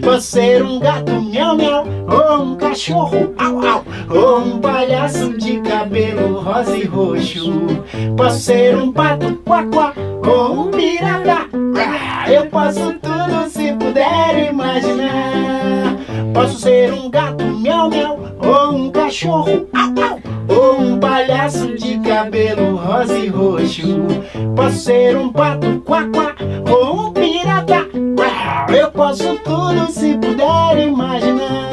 Posso ser um gato miau miau, ou um cachorro au au, ou um palhaço de cabelo rosa e roxo. Posso ser um pato quá quá, ou um pirata. Eu posso tudo se puder imaginar. Posso ser um gato miau miau, ou um cachorro au au, ou um palhaço de cabelo rosa e roxo. Posso ser um pato quá quá, ou um pirata. Eu posso tudo se puder imaginar.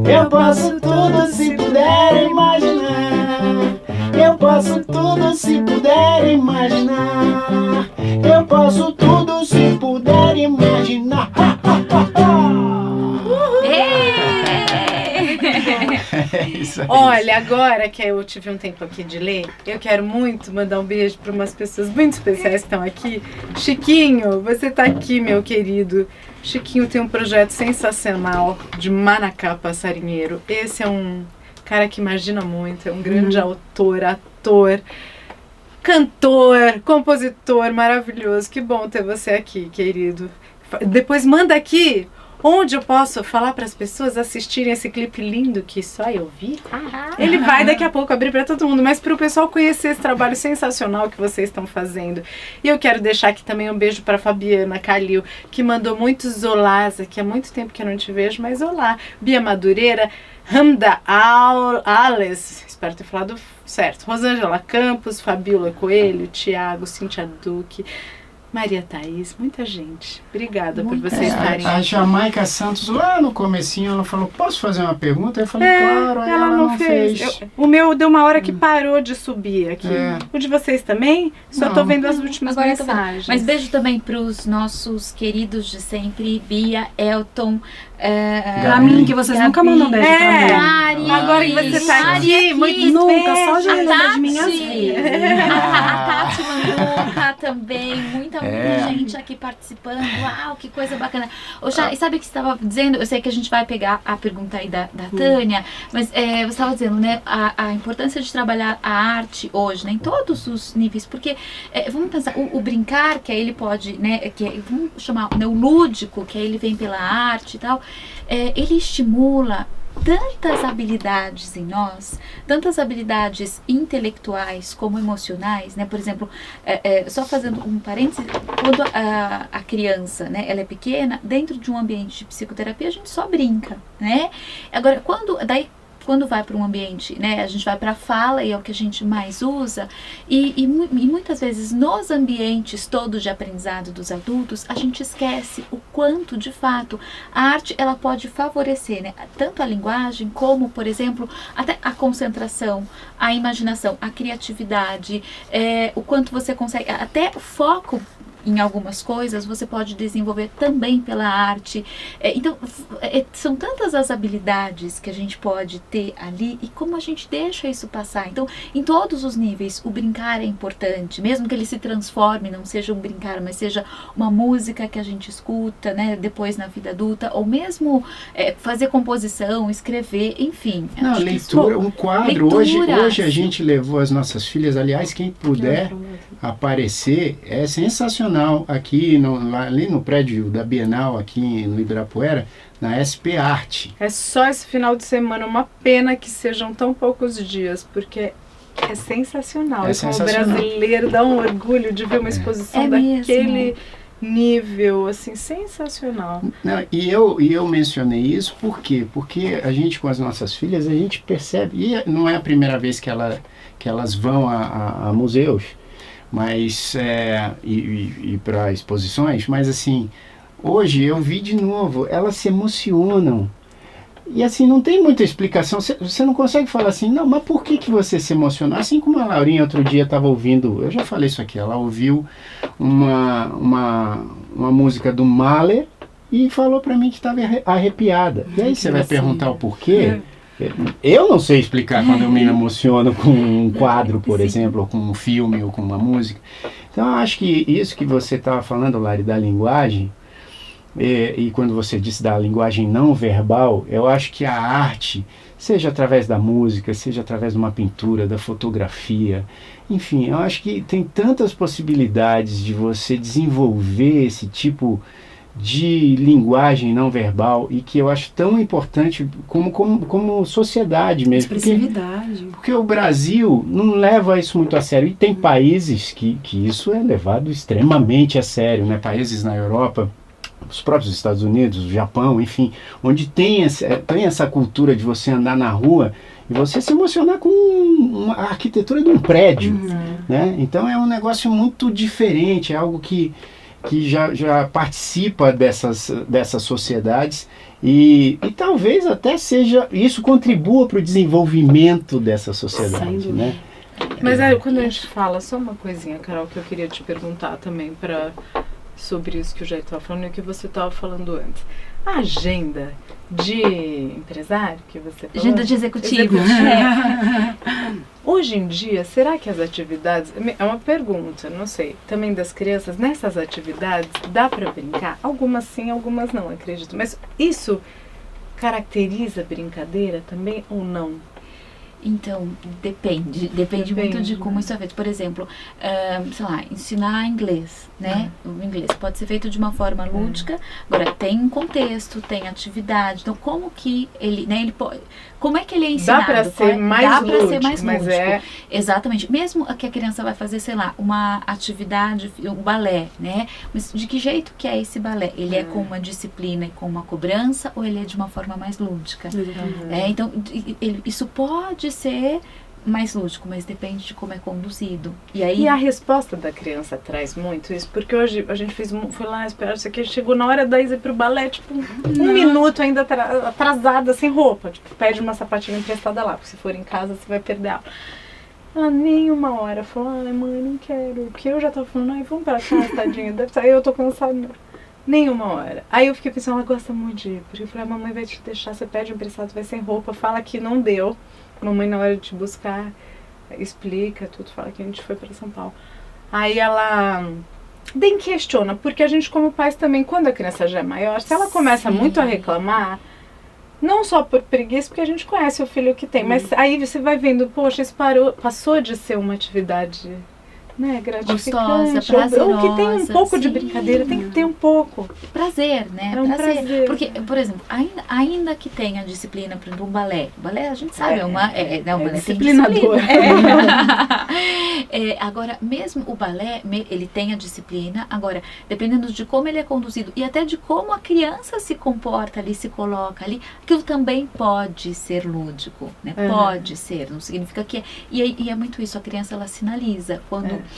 Eu posso tudo se puder imaginar. Eu posso tudo se puder imaginar. Eu posso tudo se puder imaginar. É isso aí. Olha, agora que eu tive um tempo aqui de ler, eu quero muito mandar um beijo para umas pessoas muito especiais que estão aqui. Chiquinho, você tá aqui, meu querido. Chiquinho tem um projeto sensacional de Manacá Passarinheiro. Esse é um cara que imagina muito, é um grande autor, ator, cantor, compositor maravilhoso. Que bom ter você aqui, querido. Depois manda aqui onde eu posso falar para as pessoas assistirem esse clipe lindo que só eu vi. Ele vai daqui a pouco abrir para todo mundo, mas para o pessoal conhecer esse trabalho sensacional que vocês estão fazendo. E eu quero deixar aqui também um beijo para Fabiana Calil, que mandou muitos olás aqui. Há muito tempo que eu não te vejo, mas olá. Bia Madureira, Hamda Ales, espero ter falado certo. Rosângela Campos, Fabiola Coelho, Tiago, Cíntia Duque, Maria Thaís, muita gente. Obrigada por vocês estarem aqui. A Jamaica Santos, lá no comecinho, ela falou, posso fazer uma pergunta? Eu falei, claro, ela não fez. O meu deu uma hora que parou de subir aqui. O de vocês também? Só tô vendo as últimas mensagens. Mas beijo também para os nossos queridos de sempre, Bia, Elton, pra mim, que vocês nunca mandam beijo pra mim. Agora que você tá aqui, nunca, só já lembra de minhas vidas. A Tati Manduca também, muita gente aqui participando. Uau, que coisa bacana. E sabe o que você estava dizendo? Eu sei que a gente vai pegar a pergunta aí da Tânia, mas você estava dizendo, né, a importância de trabalhar a arte hoje, né, em todos os níveis, porque vamos pensar, o brincar, que aí ele pode, né, vamos chamar, né, o lúdico, que aí ele vem pela arte e tal, ele estimula tantas habilidades em nós, tantas habilidades intelectuais como emocionais, né? Por exemplo, só fazendo um parênteses, quando a criança, né, ela é pequena, dentro de um ambiente de psicoterapia, a gente só brinca, né? Agora, quando vai para um ambiente, né, a gente vai para a fala e é o que a gente mais usa, e muitas vezes nos ambientes todos de aprendizado dos adultos, a gente esquece o quanto, de fato, a arte ela pode favorecer, né, tanto a linguagem como, por exemplo, até a concentração, a imaginação, a criatividade, o quanto você consegue, até o foco em algumas coisas você pode desenvolver também pela arte. Então, são tantas as habilidades que a gente pode ter ali e como a gente deixa isso passar. Então, em todos os níveis, o brincar é importante, mesmo que ele se transforme, não seja um brincar, mas seja uma música que a gente escuta, né, depois na vida adulta, ou mesmo fazer composição, escrever, enfim. Não, leitura, um quadro. Hoje a gente levou as nossas filhas, aliás, quem puder aparecer, é sensacional. Aqui, ali no prédio da Bienal, aqui no Ibirapuera, na SP Arte. É só esse final de semana, uma pena que sejam tão poucos dias, porque é sensacional. Como brasileiro, dá um orgulho de ver uma exposição daquele nível, assim, sensacional. Não, e eu mencionei isso por quê? Porque a gente, com as nossas filhas, a gente percebe, e não é a primeira vez que elas vão a museus, mas e para exposições, mas assim, hoje eu vi de novo, elas se emocionam e assim, não tem muita explicação, você não consegue falar assim, não, mas por que você se emocionou? Assim como a Laurinha outro dia estava ouvindo, eu já falei isso aqui, ela ouviu uma música do Mahler e falou para mim que estava arrepiada, e aí você vai perguntar o porquê? Eu não sei explicar quando eu me emociono com um quadro, por exemplo, ou com um filme, ou com uma música. Então, eu acho que isso que você estava falando, Lari, da linguagem, e quando você disse da linguagem não verbal, eu acho que a arte, seja através da música, seja através de uma pintura, da fotografia, enfim, eu acho que tem tantas possibilidades de você desenvolver esse tipo de linguagem não verbal e que eu acho tão importante como sociedade mesmo. Expressividade. Porque o Brasil não leva isso muito a sério. E tem países que isso é levado extremamente a sério, né? Países na Europa, os próprios Estados Unidos, o Japão, enfim, onde tem essa cultura de você andar na rua e você se emocionar com a arquitetura de um prédio, né? Então é um negócio muito diferente, é algo que já participa dessas sociedades e talvez até isso contribua para o desenvolvimento dessa sociedade, né? Mas quando a gente fala, só uma coisinha, Carol, que eu queria te perguntar também sobre isso que o Jair estava falando e o que você estava falando antes. A agenda de empresário que você falou? Agenda de executivo. Hoje em dia, será que as atividades... É uma pergunta, não sei. Também das crianças, nessas atividades, dá para brincar? Algumas sim, algumas não, acredito. Mas isso caracteriza brincadeira também ou não? Então, depende muito de como isso é feito. Por exemplo, sei lá, ensinar inglês, né? O inglês pode ser feito de uma forma lúdica, agora tem um contexto, tem atividade, então como que ele, né, ele pode, como é que ele é ensinado? Dá para ser mais lúdico. Exatamente, mesmo que a criança vai fazer, sei lá, uma atividade, um balé, né? Mas de que jeito que é esse balé? Ele é com uma disciplina e com uma cobrança ou ele é de uma forma mais lúdica? Então, isso pode ser mais lúdico, mas depende de como é conduzido. E a resposta da criança traz muito isso, porque hoje a gente foi lá esperar isso aqui, chegou na hora da Isa ir pro balé, tipo, um minuto ainda atrasada, sem roupa, tipo, pede uma sapatilha emprestada lá, porque se for em casa você vai perder a aula. Ela nem uma hora falou, ai mãe, não quero, porque eu já tava falando, ai, vamos pra casa, tadinha, deve sair, eu tô cansada. Nenhuma hora. Aí eu fiquei pensando, ela gosta muito de ir, porque eu falei, a mamãe vai te deixar, você pede emprestado, vai sem roupa, fala que não deu. Mamãe, na hora de te buscar, explica tudo, fala que a gente foi para São Paulo. Aí ela nem questiona, porque a gente como pais também, quando a criança já é maior, se ela começa muito a reclamar, não só por preguiça, porque a gente conhece o filho que tem, mas aí você vai vendo, poxa, isso passou de ser uma atividade, né, gratificante, gostosa, prazerosa, ou que tem um pouco de brincadeira, tem que ter um pouco. Prazer, né? É um prazer. Porque, por exemplo, ainda que tenha disciplina, por exemplo, um balé. O balé, a gente sabe, um balé disciplinador. Agora, mesmo o balé, ele tem a disciplina, agora, dependendo de como ele é conduzido e até de como a criança se comporta ali, se coloca ali, aquilo também pode ser lúdico, né? Pode ser, não significa que é. E é muito isso, a criança, ela sinaliza quando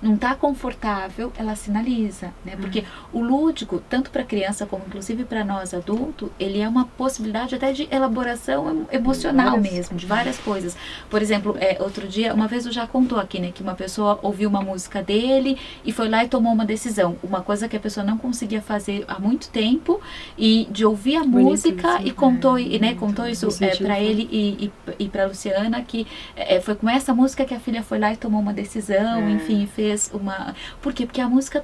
não está confortável, ela sinaliza, né? Porque o lúdico, tanto para a criança como inclusive para nós adultos, ele é uma possibilidade até de elaboração emocional mesmo, de várias coisas. Por exemplo, outro dia, uma vez eu já contou aqui, né, que uma pessoa ouviu uma música dele e foi lá e tomou uma decisão, uma coisa que a pessoa não conseguia fazer há muito tempo, e de ouvir a música isso, e contou isso para ele e para Luciana, que foi com essa música que a filha foi lá e tomou uma decisão, enfim, fez uma... Por quê? Porque a música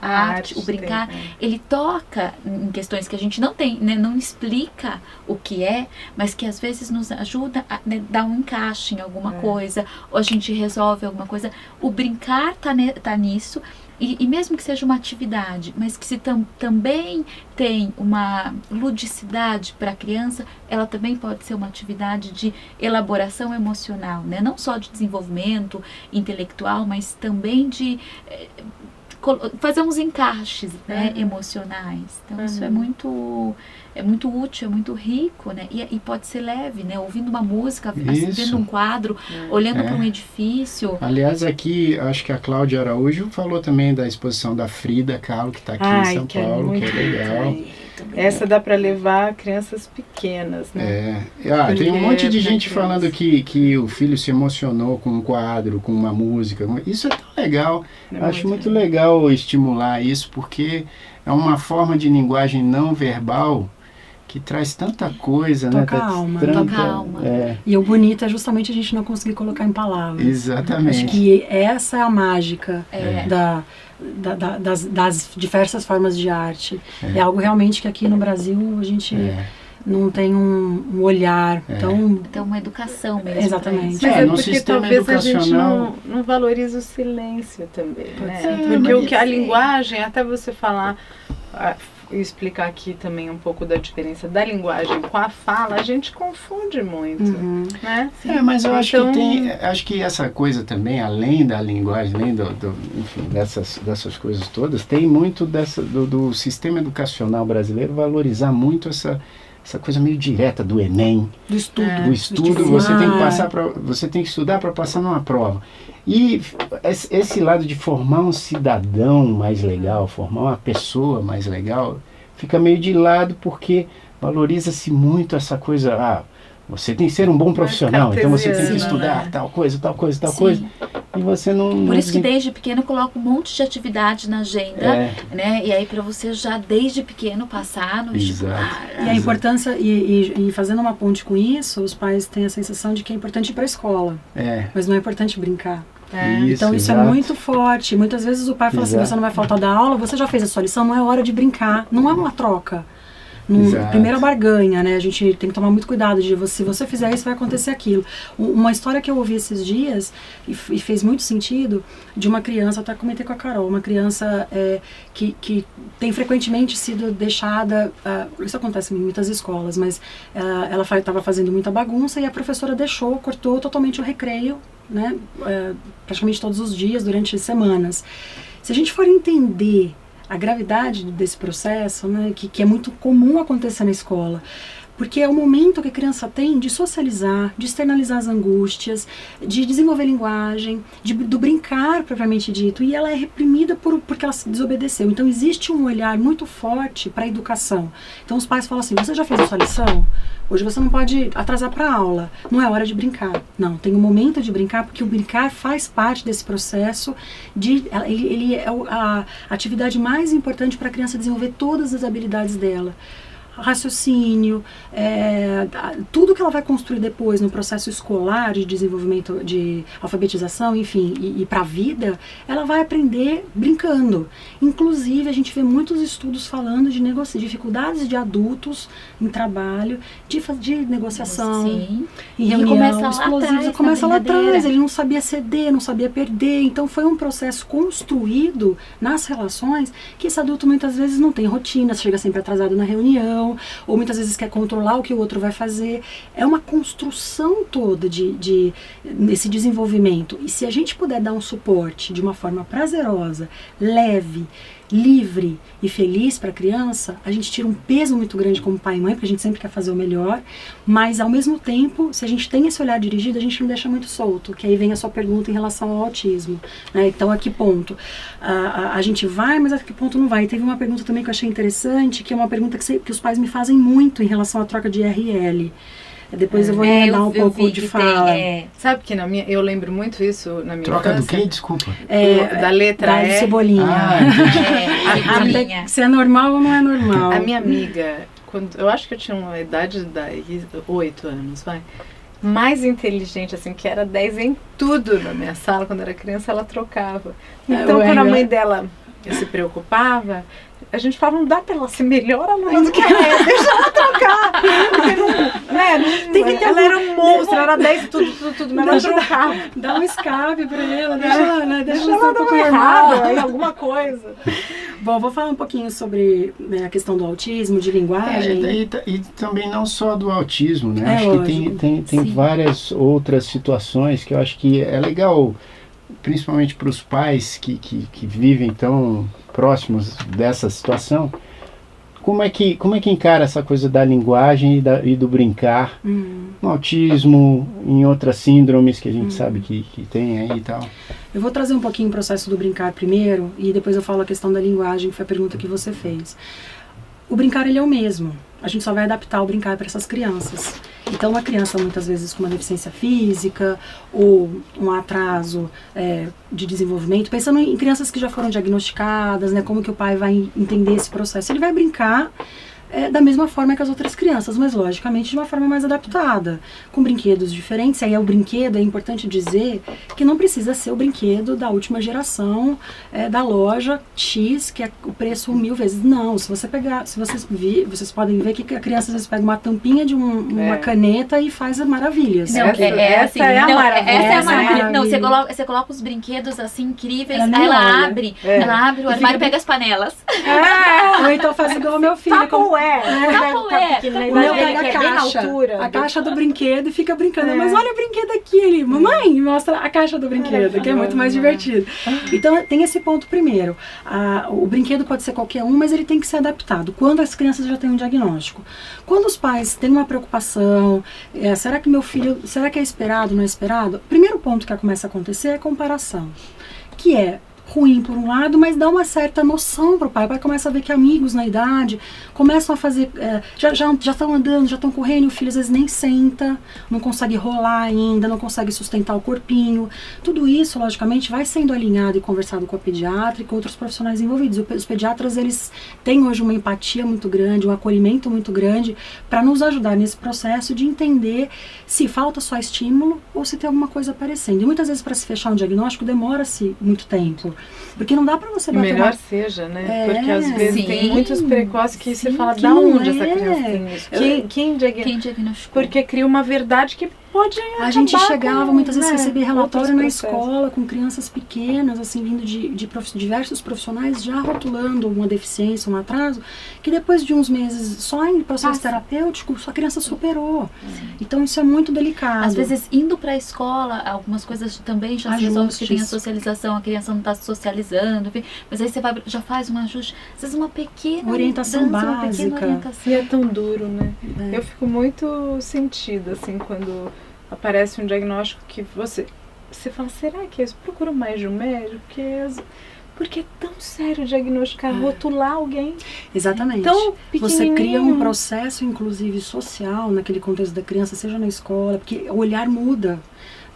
a arte, o brincar, ele toca em questões que a gente não tem, né, não explica o que é, mas que às vezes nos ajuda a, né, dar um encaixe em alguma coisa, ou a gente resolve alguma coisa. O brincar tá nisso. E mesmo que seja uma atividade, mas que se também tem uma ludicidade para a criança, ela também pode ser uma atividade de elaboração emocional, né? Não só de desenvolvimento intelectual, mas também de fazer uns encaixes, né, emocionais. Então isso é muito útil, é muito rico, né? E pode ser leve, né? Ouvindo uma música, vendo um quadro, olhando para um edifício. Aliás, aqui, acho que a Cláudia Araújo falou também da exposição da Frida Kahlo, que está aqui em São Paulo, que é legal. Essa dá para levar crianças pequenas, né? Tem um monte de gente falando que o filho se emocionou com um quadro, com uma música. Isso é tão legal. Acho muito legal estimular isso, porque é uma forma de linguagem não verbal que traz tanta coisa, toca a alma. E o bonito é justamente a gente não conseguir colocar em palavras. Exatamente. Acho que essa é a mágica das diversas formas de arte. É algo realmente que aqui no Brasil a gente não tem um olhar tão... Então, uma educação mesmo. Exatamente. Mas no porque sistema talvez a gente educacional... não valoriza o silêncio também, né? Ser, Porque mas a linguagem, até você falar... E explicar aqui também um pouco da diferença da linguagem com a fala, a gente confunde muito, né? Mas eu acho Então... acho que essa coisa também, além da linguagem, além enfim, dessas coisas todas, tem muito do sistema educacional brasileiro valorizar muito essa coisa meio direta do Enem, do estudo. Do estudo, você tem que você tem que estudar para passar numa prova. E esse lado de formar um cidadão mais legal, formar uma pessoa mais legal, fica meio de lado porque valoriza-se muito essa coisa, você tem que ser um bom profissional, então você tem que estudar tal coisa, e você não... Por isso que desde pequeno coloca um monte de atividade na agenda, né? E aí para você já desde pequeno passar no vestibular. E a importância, e fazendo uma ponte com isso, os pais têm a sensação de que é importante ir para a escola, mas não é importante brincar. Então isso é muito forte. Muitas vezes o pai fala assim, você não vai faltar da aula, você já fez a sua lição, não é hora de brincar, não é uma troca. Primeira barganha, né? A gente tem que tomar muito cuidado de se você fizer isso, vai acontecer aquilo. Uma história que eu ouvi esses dias e fez muito sentido, de uma criança, até comentei com a Carol, uma criança que tem frequentemente sido deixada, isso acontece em muitas escolas, mas ela estava fazendo muita bagunça e a professora cortou totalmente o recreio, né? Praticamente todos os dias, durante semanas. Se a gente for entender a gravidade desse processo, né, que é muito comum acontecer na escola, porque é o momento que a criança tem de socializar, de externalizar as angústias, de desenvolver linguagem, do brincar propriamente dito, e ela é reprimida porque ela se desobedeceu. Então existe um olhar muito forte para a educação. Então os pais falam assim, você já fez a sua lição? Hoje você não pode atrasar para a aula, não é hora de brincar. Não, tem um momento de brincar, porque o brincar faz parte desse processo, ele é a atividade mais importante para a criança desenvolver todas as habilidades dela. Raciocínio, tudo que ela vai construir depois no processo escolar de desenvolvimento, de alfabetização, enfim, e para a vida, ela vai aprender brincando. Inclusive, a gente vê muitos estudos falando de dificuldades de adultos em trabalho, de negociação, em reunião, explosiva. Começa lá atrás, ele não sabia ceder, não sabia perder. Então, foi um processo construído nas relações que esse adulto muitas vezes não tem rotina, chega sempre atrasado na reunião, ou muitas vezes quer controlar o que o outro vai fazer. É uma construção toda desse desenvolvimento. E se a gente puder dar um suporte de uma forma prazerosa, leve, livre e feliz para a criança, a gente tira um peso muito grande como pai e mãe, porque a gente sempre quer fazer o melhor, mas ao mesmo tempo, se a gente tem esse olhar dirigido, a gente não deixa muito solto, que aí vem a sua pergunta em relação ao autismo, né? Então a que ponto a gente vai, mas a que ponto não vai? E teve uma pergunta também que eu achei interessante, que é uma pergunta que os pais me fazem muito em relação à troca de RL. Depois eu vou emendar um pouco de fala. Sabe que eu lembro muito isso na minha Troca infância. do quê? Desculpa. Da letra da E. Cebolinha. Se é normal ou não é normal. A minha amiga, eu acho que eu tinha uma idade de 8 anos, mais inteligente, assim, que era 10 em tudo na minha sala, quando era criança, ela trocava. Então, quando a mãe dela se preocupava, a gente falava, não dá pra ela ser melhor aluna do que ela é, deixa ela trocar. Porque ela era um monstro, ela era 10 tudo, mas ela trocava. Dá um escape pra ela, deixa ela um pouco errada em alguma coisa. Bom, vou falar um pouquinho sobre a questão do autismo, de linguagem. E também não só do autismo, né? Acho que tem várias outras situações que eu acho que é legal, principalmente para os pais que vivem tão próximos dessa situação. Como é que encara essa coisa da linguagem e do brincar no autismo, em outras síndromes que a gente sabe que tem aí e tal? Eu vou trazer um pouquinho o processo do brincar primeiro e depois eu falo a questão da linguagem, que foi a pergunta que você fez. O brincar, ele é o mesmo. A gente só vai adaptar o brincar para essas crianças. Então, uma criança, muitas vezes, com uma deficiência física ou um atraso de desenvolvimento, pensando em crianças que já foram diagnosticadas, né, como que o pai vai entender esse processo. Ele vai brincar da mesma forma que as outras crianças, mas logicamente de uma forma mais adaptada, com brinquedos diferentes. Aí o brinquedo, é importante dizer que não precisa ser o brinquedo da última geração, da loja X, que é o preço 1000 vezes. Não, se você pegar, se vocês podem ver que a criança às vezes pega uma tampinha de uma caneta e faz maravilhas. Não, essa é a maravilha. Essa é a maravilha. Não, você coloca os brinquedos assim incríveis, aí ela abre o armário e pega as panelas. Ou então faz igual o meu filho. Tapoé. O meu pega a caixa do brinquedo e fica brincando. Mas olha o brinquedo aqui, ele, mamãe, mostra a caixa do brinquedo, que é muito mais divertido. Então tem esse ponto primeiro. O brinquedo pode ser qualquer um, mas ele tem que ser adaptado. Quando as crianças já têm um diagnóstico. Quando os pais têm uma preocupação, será que meu filho, será que é esperado, não é esperado? O primeiro ponto que começa a acontecer é a comparação. Que é ruim por um lado, mas dá uma certa noção para o pai. O pai começa a ver que amigos na idade começam a fazer, já estão andando, já estão correndo, e o filho às vezes nem senta, não consegue rolar ainda, não consegue sustentar o corpinho. Tudo isso, logicamente, vai sendo alinhado e conversado com a pediatra e com outros profissionais envolvidos. Os pediatras, eles têm hoje uma empatia muito grande, um acolhimento muito grande para nos ajudar nesse processo de entender se falta só estímulo ou se tem alguma coisa aparecendo. E muitas vezes, para se fechar um diagnóstico, demora-se muito tempo. Porque não dá pra você bater melhor seja, né? Porque às vezes tem muitos precoces que você fala, da onde essa criança tem isso? Quem diagnosticou? Porque cria uma verdade que pode a gente chegava, muitas vezes recebia relatório na escola com crianças pequenas, assim, vindo de diversos profissionais já rotulando uma deficiência, um atraso, que depois de uns meses só em processo terapêutico, a criança superou. Então isso é muito delicado. Às vezes indo para a escola, algumas coisas também já se resolvem, que tem a socialização, a criança não está socializando, enfim, mas aí você vai, já faz um ajuste, às vezes uma pequena orientação básica. E é tão duro, né? Eu fico muito sentida, assim, quando aparece um diagnóstico que você fala, será que eu procuro mais de um médico? Porque é tão sério diagnosticar, rotular alguém. Exatamente. Tão você cria um processo, inclusive, social, naquele contexto da criança, seja na escola, porque o olhar muda.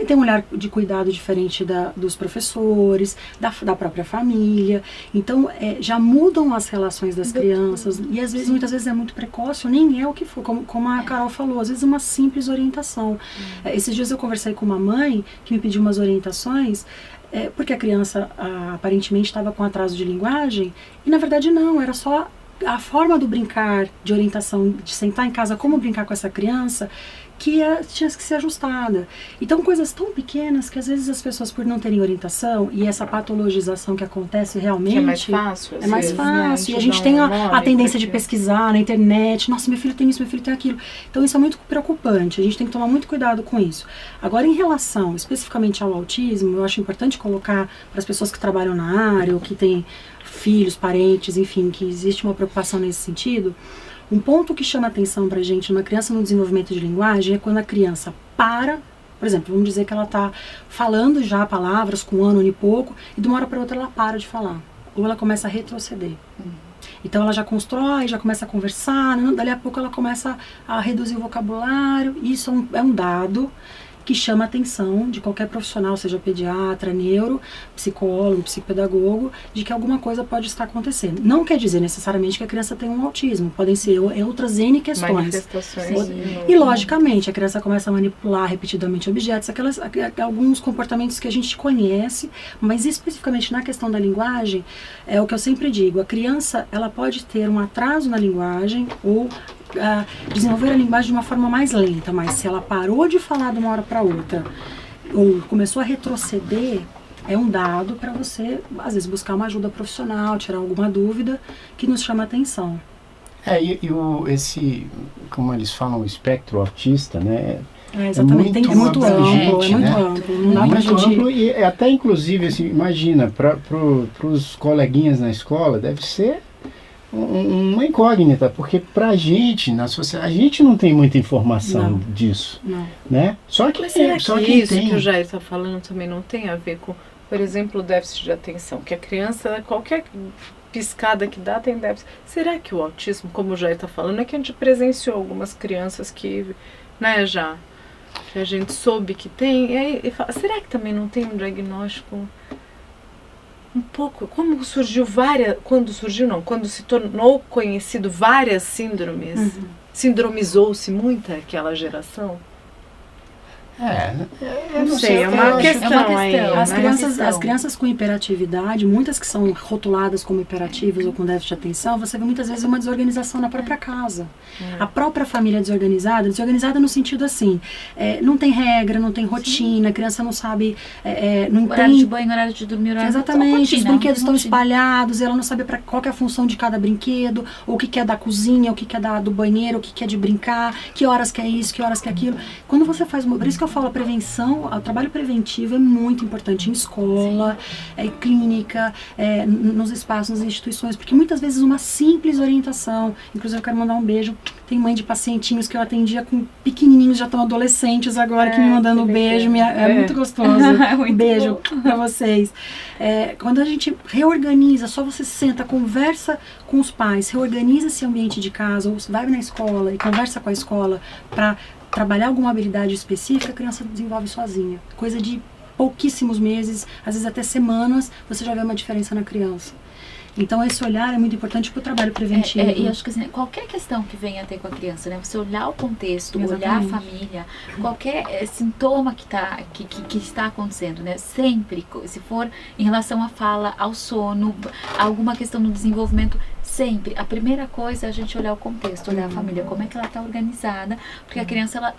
E tem um olhar de cuidado diferente dos professores, da própria família. Então, já mudam as relações das crianças. E às vezes, muitas vezes é muito precoce, ou nem é o que for, como a Carol falou, às vezes uma simples orientação. Esses dias eu conversei com uma mãe que me pediu umas orientações, porque a criança aparentemente estava com atraso de linguagem, e na verdade não, era só a forma do brincar, de orientação, de sentar em casa, como brincar com essa criança, que tinha que ser ajustada. Então, coisas tão pequenas que às vezes as pessoas, por não terem orientação, e essa patologização que acontece realmente... Que é mais fácil, é mais fácil. Né? E a gente tem a tendência de pesquisar na internet, nossa, meu filho tem isso, meu filho tem aquilo. Então, isso é muito preocupante, a gente tem que tomar muito cuidado com isso. Agora, em relação especificamente ao autismo, eu acho importante colocar para as pessoas que trabalham na área, ou que têm filhos, parentes, enfim, que existe uma preocupação nesse sentido. Um ponto que chama atenção pra gente numa criança no desenvolvimento de linguagem é quando a criança para, por exemplo, vamos dizer que ela está falando já palavras com um ano e pouco, e de uma hora para outra ela para de falar, ou ela começa a retroceder. Então ela já constrói, já começa a conversar, dali a pouco ela começa a reduzir o vocabulário. Isso é um dado que chama a atenção de qualquer profissional, seja pediatra, neuro, psicólogo, psicopedagogo, de que alguma coisa pode estar acontecendo. Não quer dizer necessariamente que a criança tem um autismo, podem ser outras N questões. Manifestações. E logicamente a criança começa a manipular repetidamente objetos, alguns comportamentos que a gente conhece, mas especificamente na questão da linguagem, é o que eu sempre digo, a criança ela pode ter um atraso na linguagem ou desenvolver a linguagem de uma forma mais lenta, mas se ela parou de falar de uma hora para outra ou começou a retroceder, é um dado para você, às vezes, buscar uma ajuda profissional, tirar alguma dúvida que nos chama a atenção. Esse, como eles falam, o espectro autista, né? Exatamente, é muito amplo, não dá pra gente... amplo e até, inclusive, assim, imagina, para os coleguinhas na escola, deve ser uma incógnita, porque pra gente, na sociedade, a gente não tem muita informação disso, né? Só que isso que o Jair está falando também não tem a ver com, por exemplo, o déficit de atenção, que a criança, qualquer piscada que dá tem déficit. Será que o autismo, como o Jair está falando, é que a gente presenciou algumas crianças que, né, já que a gente soube que tem, e aí fala, será que também não tem um diagnóstico? um pouco como surgiu quando se tornou conhecido várias síndromes, sindromizou-se muito aquela geração? Eu não sei, é uma questão aí. As crianças com hiperatividade, muitas que são rotuladas como hiperativas ou com déficit de atenção, você vê muitas vezes uma desorganização na própria casa. A própria família desorganizada no sentido assim, não tem regra, não tem rotina, a criança não sabe, não entende. Horário de banho, horário de dormir, horário Exatamente, rotina, os brinquedos estão espalhados, e ela não sabe qual que é a função de cada brinquedo, ou o que é da cozinha, o que é do banheiro, o que é de brincar, que horas que é isso, que horas que é aquilo. Quando você faz por isso que eu falo, a prevenção, o trabalho preventivo é muito importante em escola, em clínica, nos espaços, nas instituições, porque muitas vezes uma simples orientação, inclusive eu quero mandar um beijo, tem mãe de pacientinhos que eu atendia com pequenininhos, já estão adolescentes agora, que me mandando um beijo, muito gostoso, um beijo pra vocês. Quando a gente reorganiza, só você senta, conversa com os pais, reorganiza esse ambiente de casa, ou vai na escola e conversa com a escola para trabalhar alguma habilidade específica, a criança desenvolve sozinha. Coisa de pouquíssimos meses, às vezes até semanas, você já vê uma diferença na criança. Então esse olhar é muito importante para o trabalho preventivo. E acho que assim, qualquer questão que venha a ter com a criança, né? Você olhar o contexto, olhar a família, qualquer sintoma que está acontecendo, né? Sempre, se for em relação à fala, ao sono, alguma questão no desenvolvimento, sempre. A primeira coisa é a gente olhar o contexto, olhar a família, como é que ela está organizada, porque a criança,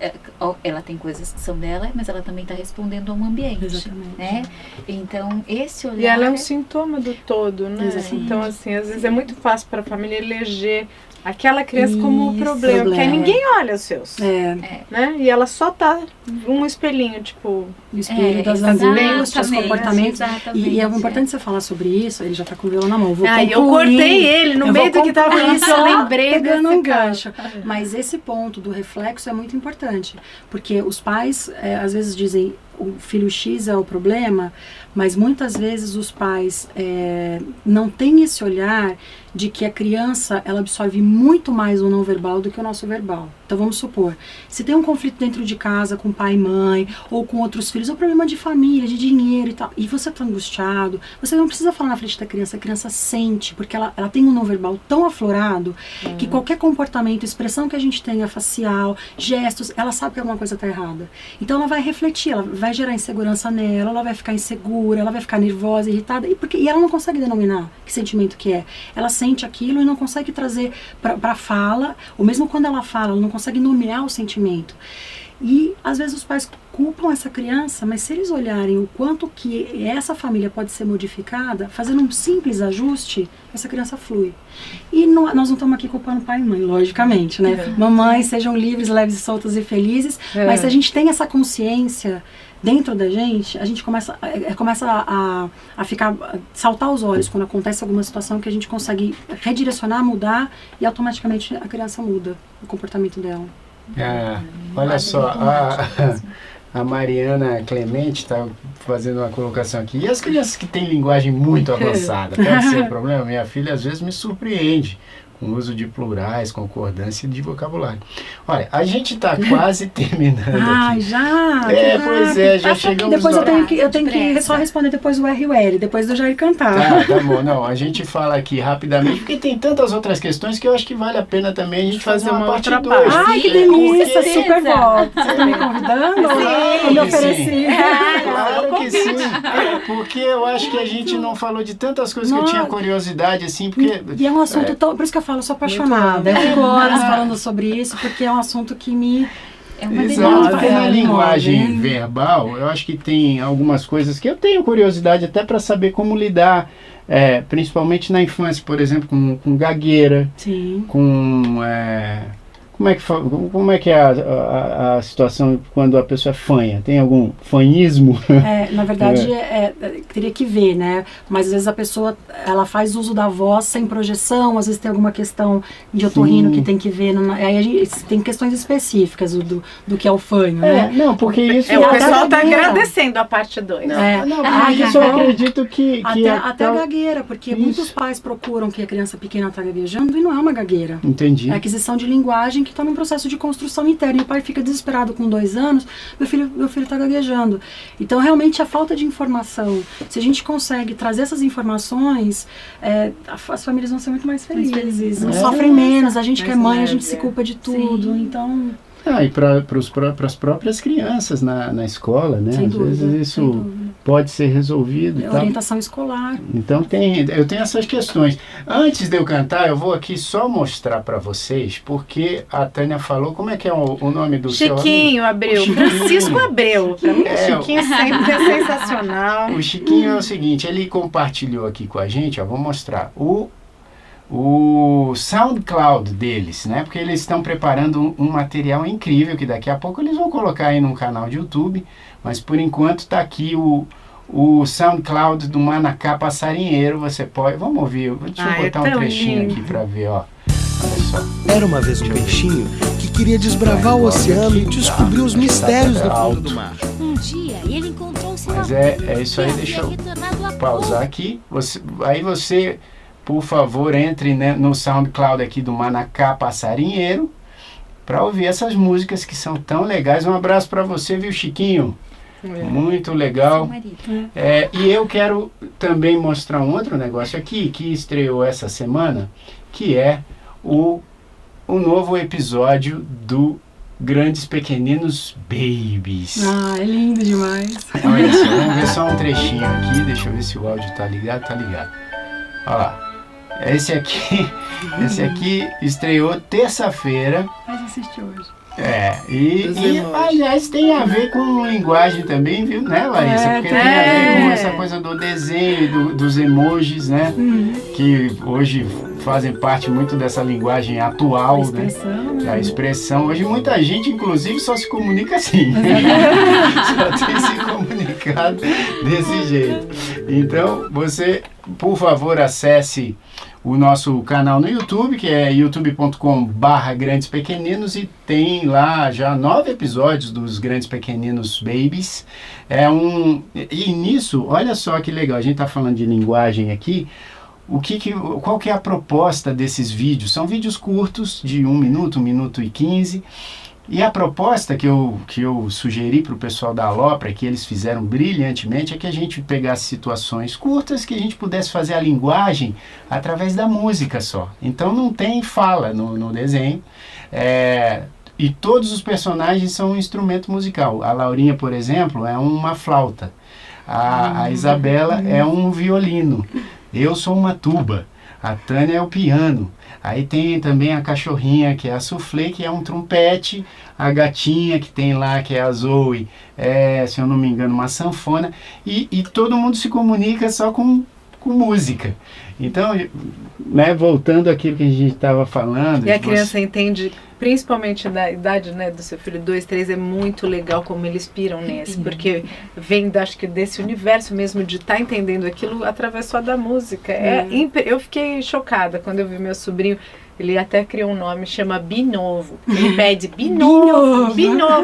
ela tem coisas que são dela, mas ela também está respondendo a um ambiente. Exatamente. Né? Então, esse olhar... E ela é um sintoma do todo, né? Exatamente. Então, assim, às vezes é muito fácil para a família eleger aquela criança como um problema, porque aí ninguém olha os seus. Né? E ela só tá um espelhinho, tipo... O espelho das angústias, comportamentos. E é importante você falar sobre isso, ele já tá com o violão na mão. Eu cortei ele no meio do que tava isso, eu lembrei pegando um gancho. Mas esse ponto do reflexo é muito importante, porque os pais, às vezes dizem, o filho X é o problema, mas muitas vezes os pais não têm esse olhar de que a criança, ela absorve muito mais o não verbal do que o nosso verbal. Então vamos supor, se tem um conflito dentro de casa com pai e mãe, ou com outros filhos, ou problema de família, de dinheiro e tal, e você tá angustiado, você não precisa falar na frente da criança, a criança sente, porque ela tem um não verbal tão aflorado, que qualquer comportamento, expressão que a gente tenha, facial, gestos, ela sabe que alguma coisa tá errada. Então ela vai refletir, ela vai gerar insegurança nela, ela vai ficar insegura, ela vai ficar nervosa, irritada, e ela não consegue denominar que sentimento que é. Ela sente aquilo e não consegue trazer para fala, ou mesmo quando ela fala, ela não consegue nomear o sentimento. E às vezes os pais culpam essa criança, mas se eles olharem o quanto que essa família pode ser modificada, fazendo um simples ajuste, essa criança flui. E nós não estamos aqui culpando pai e mãe, logicamente, né? Mamães, sejam livres, leves, soltas e felizes, mas se a gente tem essa consciência dentro da gente, a gente começa a ficar, saltar os olhos quando acontece alguma situação que a gente consegue redirecionar, mudar, e automaticamente a criança muda o comportamento dela. Olha só, a Mariana Clemente está fazendo uma colocação aqui. E as crianças que têm linguagem muito avançada? Pode ser um problema? Minha filha às vezes me surpreende com o uso de plurais, concordância de vocabulário. Olha, a gente está quase terminando aqui. Já? Pois já chegamos... Depois eu tenho que só responder depois o R e o L, depois do Jair cantar. Tá bom. Não, a gente fala aqui rapidamente, porque tem tantas outras questões que eu acho que vale a pena também a gente fazer uma parte 2. Ai, que delícia, super volta. Você está me convidando? Sim, eu me ofereci. Claro que sim. Porque eu acho que a gente não falou de tantas coisas que eu tinha curiosidade, assim, porque... E é um assunto tão... Por isso que eu falo, eu sou apaixonada. Eu fico horas falando sobre isso, porque é um assunto que me... Exato, porque na linguagem verbal, eu acho que tem algumas coisas que eu tenho curiosidade até para saber como lidar, principalmente na infância, por exemplo, com gagueira, Sim. com... Como é que é a situação quando a pessoa é fanha? Tem algum fanhismo? Na verdade, teria que ver, né? Mas às vezes a pessoa, ela faz uso da voz sem projeção, às vezes tem alguma questão de otorrino que tem que ver. Aí a gente tem questões específicas do que é o fanho, né? Não, porque isso... o pessoal está agradecendo a parte 2. Isso eu acredito que até a gagueira, porque muitos pais procuram que a criança pequena está gaguejando e não é uma gagueira. Entendi. É a aquisição de linguagem que está num processo de construção interna. E o pai fica desesperado com 2 anos, meu filho está gaguejando. Então, realmente, a falta de informação, se a gente consegue trazer essas informações, as famílias vão ser muito mais felizes, não sofrem menos, a gente que é mãe, a gente se culpa de tudo, Sim. então... E para as próprias crianças na escola, né? Sem Às dúvida, vezes sem isso dúvida. pode ser resolvido. E tal. Orientação escolar. Então eu tenho essas questões. Antes de eu cantar, eu vou aqui só mostrar para vocês, porque a Tânia falou, como é que é o nome do seu amigo? Chiquinho Abreu, Chiquinho. Francisco Abreu. Pra mim, Chiquinho sempre é sensacional. O Chiquinho é o seguinte, ele compartilhou aqui com a gente, ó, vou mostrar, o SoundCloud deles, né? Porque eles estão preparando um material incrível que daqui a pouco eles vão colocar aí num canal de YouTube, mas por enquanto está aqui o SoundCloud do Manacá Passarinheiro. Você pode, vamos ouvir, deixa eu botar um trechinho lindo. aqui para ver, ó. Olha só. Era uma vez um peixinho que queria desbravar o oceano e descobrir os mistérios do fundo do mar. Um dia ele encontrou seu Mas avô, é isso aí, que deixa havia eu retornado há pausar aqui. Aí você, por favor, entre, né, no SoundCloud aqui do Manacá Passarinheiro para ouvir essas músicas que são tão legais. Um abraço para você, viu, Chiquinho? Muito legal. E eu quero também mostrar um outro negócio aqui que estreou essa semana, que é o novo episódio do Grandes Pequeninos Babies. É lindo demais. Olha só, vamos ver só um trechinho aqui. Deixa eu ver se o áudio tá ligado. Tá ligado. Olha lá. Esse aqui estreou terça-feira. Mas assisti hoje. Aliás, tem a ver com linguagem também, viu, né, Larissa? Porque tem a ver com essa coisa do desenho, dos emojis, né? Que hoje fazem parte muito dessa linguagem atual, né? A expressão. Hoje muita gente, inclusive, só se comunica assim. Só tem se comunicado desse jeito. Então, você, por favor, acesse o nosso canal no YouTube, que é youtube.com/Grandes Pequeninos, e tem lá já 9 episódios dos Grandes Pequeninos Babies. E nisso, olha só que legal, a gente está falando de linguagem aqui. Qual que é a proposta desses vídeos? São vídeos curtos, de 1 minuto, 1 minuto e 15. E a proposta que eu sugeri para o pessoal da Alopra, que eles fizeram brilhantemente, é que a gente pegasse situações curtas, que a gente pudesse fazer a linguagem através da música só. Então não tem fala no desenho. E todos os personagens são um instrumento musical. A Laurinha, por exemplo, é uma flauta. A Isabela é um violino. Eu sou uma tuba. A Tânia é o piano. Aí tem também a cachorrinha, que é a Soufflé, que é um trompete. A gatinha que tem lá, que é a Zoe, se eu não me engano, uma sanfona. E todo mundo se comunica só com música. Então, né, voltando àquilo que a gente estava falando... E a criança entende, principalmente da idade, né, do seu filho, 2, 3, é muito legal como eles piram nesse, porque vem, acho que desse universo mesmo de estar entendendo aquilo através só da música. Eu fiquei chocada quando eu vi meu sobrinho, ele até criou um nome, chama Binovo. Ele pede Binovo,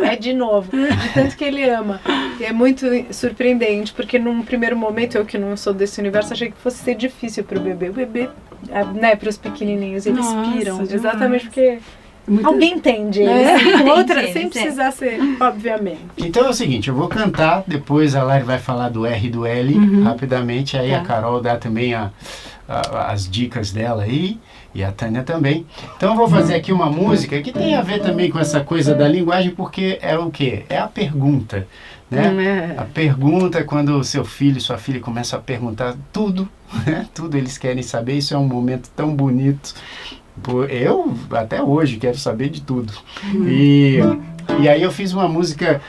é de novo, de tanto que ele ama. E é muito surpreendente, porque num primeiro momento, eu que não sou desse universo, achei que fosse ser difícil para o bebê, né, para os pequenininhos, eles piram, exatamente porque... Alguém entende eles, sem precisar ser, obviamente. Então é o seguinte, eu vou cantar, depois a Lari vai falar do R e do L rapidamente, aí a Carol dá também as dicas dela aí, e a Tânia também. Então eu vou fazer aqui uma música que tem a ver também com essa coisa da linguagem, porque é o quê? É a pergunta, né? A pergunta, quando o seu filho, sua filha começam a perguntar tudo, né? Tudo eles querem saber, isso é um momento tão bonito. Eu, até hoje, quero saber de tudo. E aí eu fiz uma música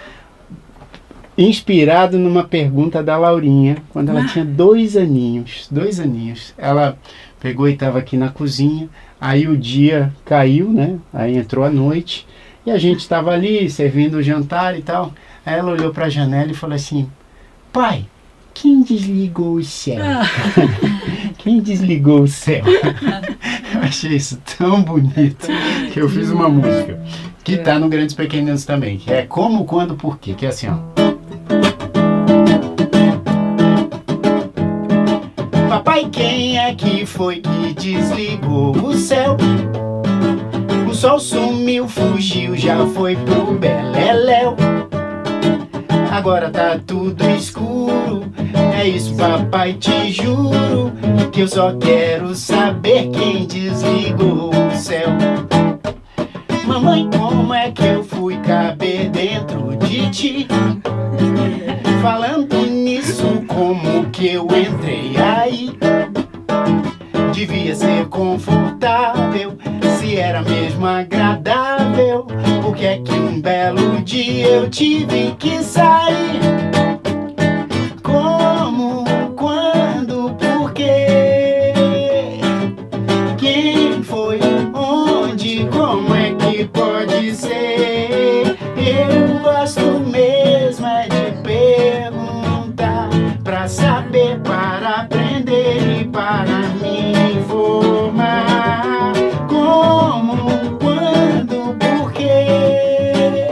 inspirada numa pergunta da Laurinha, quando ela tinha 2 aninhos. Ela pegou e estava aqui na cozinha, aí o dia caiu, né? Aí entrou a noite, e a gente estava ali, servindo o jantar e tal. Aí ela olhou para a janela e falou assim: pai, quem desligou o céu? Quem desligou o céu? Eu achei isso tão bonito que eu fiz uma música que tá no Grandes Pequeninos também, que é Como, Quando, Por Quê, que é assim, ó. Papai, quem é que foi que desligou o céu? O sol sumiu, fugiu, já foi pro beleléu. Agora tá tudo escuro, é isso, papai, te juro, que eu só quero saber quem desligou o céu. Mamãe, como é que eu fui caber dentro de ti? Falando nisso, como que eu entrei aí? Devia ser confortável, se era mesmo agradável. Por que é que um belo dia eu tive que sair? Como, quando, por quê? Quem foi, onde, como é que pode ser? Eu gosto mesmo é de perguntar, pra saber, para aprender e para me informar. Como, quando, por quê?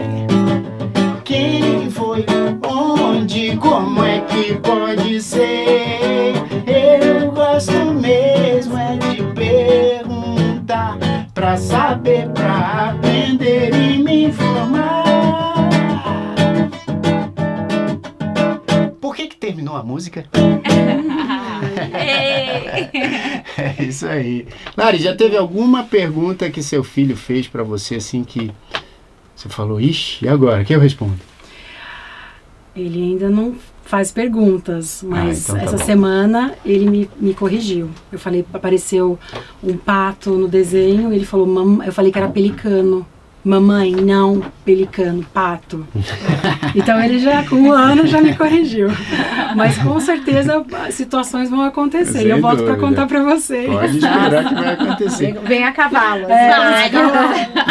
Quem foi, onde, como é que pode ser? Eu gosto mesmo é de perguntar, pra saber, pra aprender e me informar. Por que terminou a música? É isso aí. Lari, já teve alguma pergunta que seu filho fez pra você assim que você falou, ixi, e agora? Que eu respondo? Ele ainda não faz perguntas, mas então tá essa bom. semana ele me corrigiu. Eu falei, apareceu um pato no desenho, ele falou, eu falei que era pelicano. Mamãe, não, pelicano, pato. Então ele já, com 1 ano, já me corrigiu. Mas com certeza situações vão acontecer. Sem Eu volto para dúvida. contar para vocês. Pode esperar que vai acontecer. Vem a cavalo.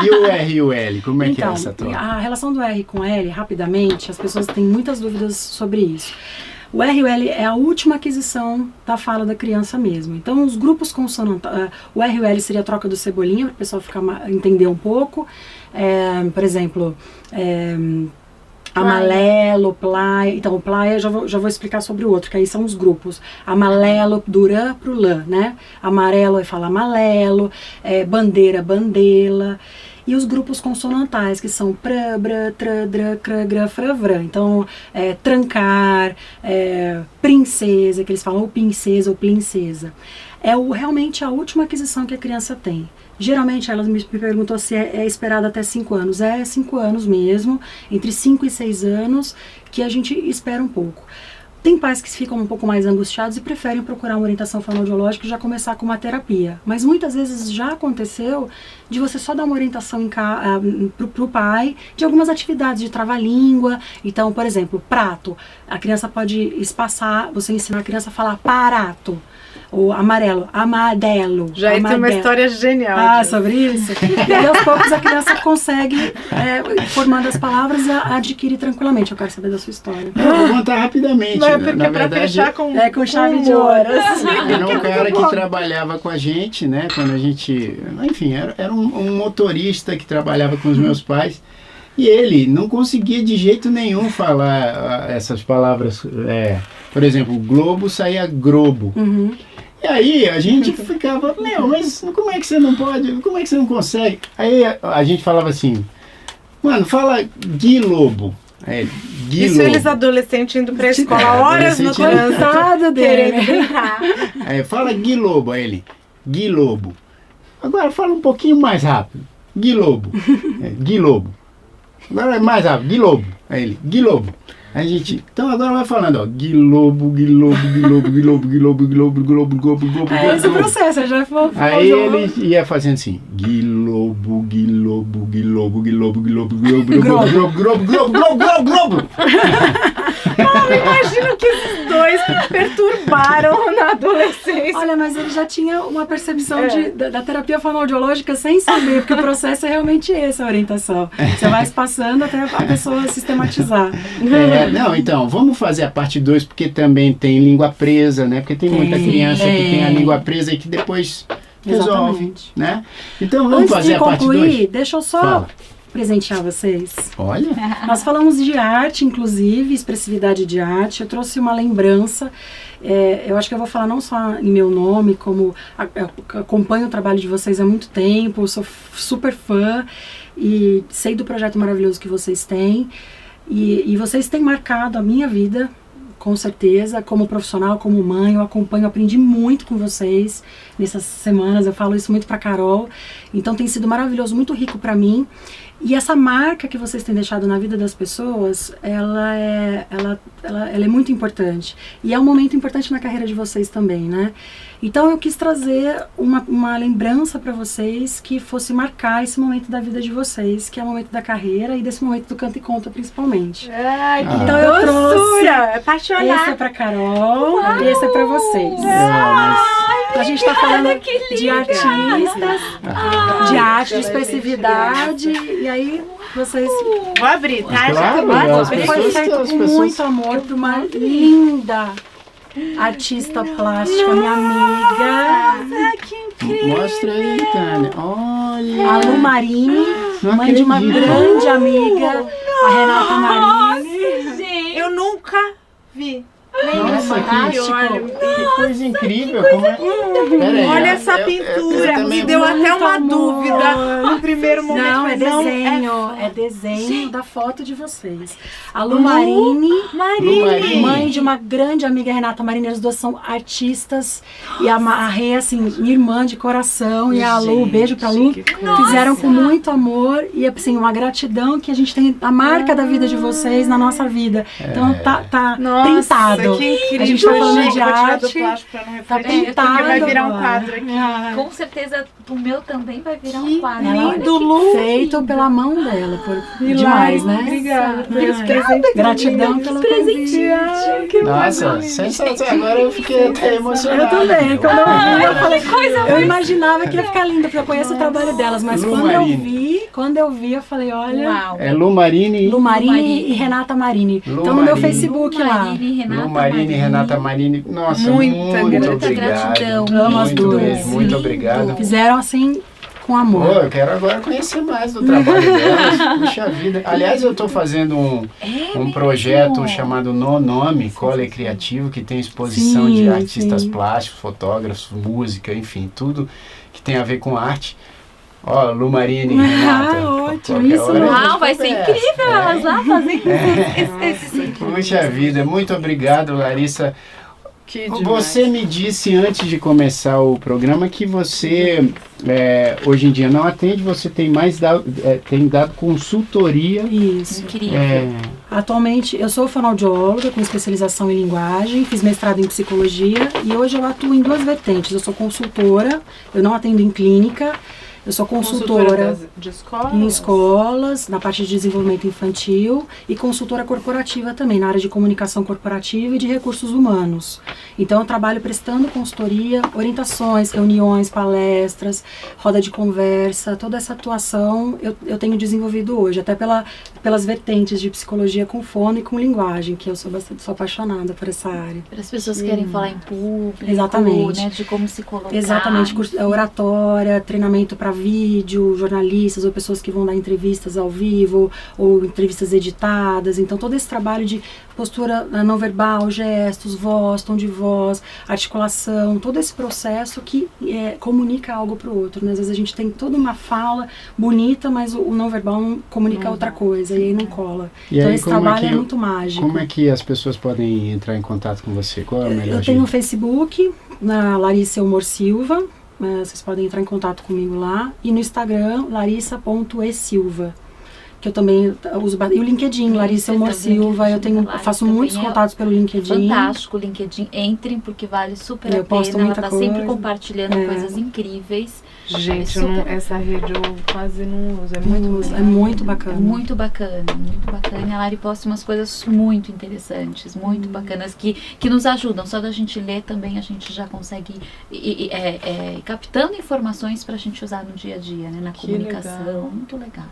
E o R e o L, como é que é Então, essa troca? a relação do R com L, rapidamente, as pessoas têm muitas dúvidas sobre isso. O R e o L é a última aquisição da fala da criança mesmo. Então, os grupos consonantais, o R e o L seria a troca do cebolinha, para o pessoal entender um pouco. Por exemplo, amarelo, plaia. Então, o plaia, já vou explicar sobre o outro, que aí são os grupos. Amarelo, do rã pro lã, né? Amarelo, fala amarelo, bandeira, bandela. E os grupos consonantais, que são prã, brã, trã, drã, crã, grã, frã, vrã. Então, trancar, princesa, que eles falam ou princesa ou princesa. É realmente a última aquisição que a criança tem. Geralmente, ela me perguntou se é esperado até 5 anos. É 5 anos mesmo, entre 5 e 6 anos, que a gente espera um pouco. Tem pais que ficam um pouco mais angustiados e preferem procurar uma orientação fonoaudiológica e já começar com uma terapia. Mas muitas vezes já aconteceu de você só dar uma orientação pro pai de algumas atividades de trava-língua. Então, por exemplo, prato. A criança pode espaçar, você ensinar a criança a falar parato. O amarelo, amarelo. Já tem uma história genial. Ah, sobre isso? E aí, aos poucos, a criança consegue, formando as palavras, e adquire tranquilamente. Eu quero saber da sua história. Eu vou contar rapidamente. Não, porque na pra verdade, fechar com chave de ouro. era um cara que trabalhava com a gente, né? Quando a gente... Enfim, era um motorista que trabalhava com os meus pais. E ele não conseguia de jeito nenhum falar essas palavras. Por exemplo, globo saía grobo. Uhum. E aí a gente ficava, mas como é que você não pode? Como é que você não consegue? Aí a gente falava assim, mano, fala guilobo. Isso eles adolescentes indo pra escola, horas no trânsito, querendo brincar. Aí fala guilobo, aí ele, guilobo. Agora fala um pouquinho mais rápido, guilobo. Guilobo. Agora é mais rápido, guilobo. Aí ele, guilobo. A gente, então agora vai falando, ó, guilobo, guilobo, guilobo, guilobo, guilobo, guilobo, guilobo, guilobo, guilobo. Esse é o processo, já foi. Aí ele ia fazendo assim, guilobo, guilobo, guilobo, guilobo, guilobo, guilobo, guilobo, guilobo, guilobo, guilobo, guilobo. Imagino que esses dois perturbaram na adolescência. Olha, mas ele já tinha uma percepção da terapia fonoaudiológica sem saber, porque o processo é realmente esse, a orientação. Você vai passando até a pessoa sistematizar. Não, então, vamos fazer a parte 2, porque também tem língua presa, né? Porque tem muita criança que tem a língua presa e que depois resolve, né? Então vamos fazer a parte 2. Antes de concluir, deixa eu só presentear vocês. Olha. Nós falamos de arte, inclusive, expressividade de arte. Eu trouxe uma lembrança. Eu acho que eu vou falar não só em meu nome, como acompanho o trabalho de vocês há muito tempo, sou super fã e sei do projeto maravilhoso que vocês têm. E vocês têm marcado a minha vida, com certeza, como profissional, como mãe. Eu acompanho, aprendi muito com vocês nessas semanas, eu falo isso muito pra Carol. Então tem sido maravilhoso, muito rico pra mim. E essa marca que vocês têm deixado na vida das pessoas, ela é muito importante. E é um momento importante na carreira de vocês também, né? Então eu quis trazer uma lembrança para vocês que fosse marcar esse momento da vida de vocês, que é o momento da carreira e desse momento do Canto e Conta, principalmente. Ai, que então eu trouxe, apaixonada. esse é pra Carol. Uau. E esse é pra vocês. A gente tá falando de artistas, de arte, de expressividade, e aí vocês... Vou abrir, tá? Claro, Foi feito com muito amor por uma linda artista plástica, minha amiga. Que incrível. Mostra aí, Tânia. Olha. A Lu Marini, mãe de uma grande amiga, a Renata Marini. Eu nunca vi. Nossa, que coisa incrível. Como é? Peraí, Olha essa pintura, me deu até uma dúvida no primeiro momento. Não, é desenho, é desenho da foto de vocês. A Lu Marini, mãe de uma grande amiga, Renata Marini, as duas são artistas. E a Rê, assim, minha irmã de coração, e a Lu, beijo pra Lu, fizeram com muito amor e, assim, uma gratidão que a gente tem a marca da vida de vocês na nossa vida. Então tá printado. Que incrível. A gente tá falando de arte, tá pintado. Porque vai virar um quadro aqui. Com certeza o meu também vai virar Que um quadro. lindo, Lu. Feito pela mão dela, demais, né? Obrigada por esse Ai, presente. gratidão pelo convite. Nossa, sensacional. Agora eu fiquei até emocionado. Eu também. Quando eu vi, eu falei, eu imaginava que ia ficar linda, porque eu conheço o trabalho delas, mas Lu quando eu vi, eu falei, olha, Uau. É Lu Marini. Lu Marini e Renata Marini. Lu Estão no meu Marini. Facebook lá. Lu Marini e Renata Marini. Nossa, muito obrigado. gratidão. Amo as Muito duas. mesmo, muito obrigado. Fizeram assim, com Pô, amor. eu quero agora conhecer mais do trabalho delas. Puxa vida. Aliás, eu estou fazendo um projeto chamado No Nome, Cole Criativo, que tem exposição de artistas plásticos, fotógrafos, música, enfim, tudo que tem a ver com arte. Ó, Lu Marini, Renata. Ótimo, isso Uau, vai ser incrível elas lá fazendo esse Puxa vida, muito obrigado, Larissa. Que Você me disse antes de começar o programa que você hoje em dia não atende, você tem tem dado consultoria. Isso. incrível. Atualmente, eu sou fonoaudióloga com especialização em linguagem, fiz mestrado em psicologia e hoje eu atuo em duas vertentes. Eu sou consultora, eu não atendo em clínica. Eu sou consultora de escola? em escolas, na parte de desenvolvimento infantil e consultora corporativa também, na área de comunicação corporativa e de recursos humanos. Então eu trabalho prestando consultoria, orientações, reuniões, palestras, roda de conversa, toda essa atuação eu tenho desenvolvido hoje, até pelas vertentes de psicologia com fono e com linguagem, que eu sou apaixonada por essa área. Para as pessoas que querem falar em público, Exatamente. né, de como se colocar. Exatamente, oratória, treinamento para vídeo, jornalistas ou pessoas que vão dar entrevistas ao vivo ou entrevistas editadas. Então todo esse trabalho de postura não verbal, gestos, voz, tom de voz, articulação, todo esse processo que comunica algo para o outro, né? Às vezes a gente tem toda uma fala bonita, mas o não verbal não comunica outra coisa e aí não cola. E então aí, esse trabalho é muito mágico. Como é que as pessoas podem entrar em contato com você? Qual é o melhor Eu tenho o Facebook, na Larissa Elmor Silva, vocês podem entrar em contato comigo lá, e no Instagram, larissa.esilva, que eu também uso, e o LinkedIn, Larissa Elmor Silva, eu faço muitos contatos pelo LinkedIn. Fantástico o LinkedIn, entrem porque vale super a posto pena, ela muita tá coisa. sempre compartilhando coisas incríveis. Gente, essa rede eu quase não uso, É muito bacana. Muito bacana, muito bacana. E a Lari posta umas coisas muito interessantes, muito bacanas, que nos ajudam. Só da gente ler também a gente já consegue ir captando informações pra gente usar no dia a dia, né? Na comunicação. Legal. Muito legal.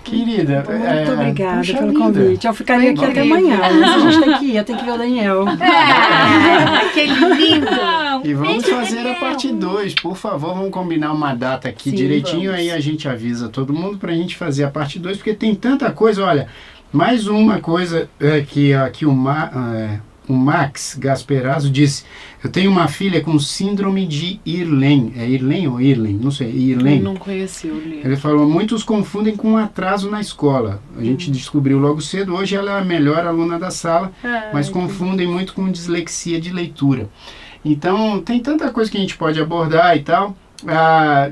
Querida, Muito obrigada puxa pelo vida. convite. Eu ficaria aqui até incrível. amanhã, mas a gente tem que ir, eu tenho que ver o Daniel. Aquele lindo. E vamos Beijo, fazer a Daniel. parte 2, por favor, vamos combinar uma data aqui Sim, direitinho, vamos. aí a gente avisa todo mundo pra gente fazer a parte 2, porque tem tanta coisa, olha, mais uma coisa que aqui o Max Gasperazzo disse, eu tenho uma filha com síndrome de Irlen, é Irlen ou Irlen? Não sei, Irlen. Eu não conheci o livro. Ele falou, muitos confundem com atraso na escola. A gente descobriu logo cedo, hoje ela é a melhor aluna da sala, mas confundem muito com dislexia de leitura. Então, tem tanta coisa que a gente pode abordar e tal.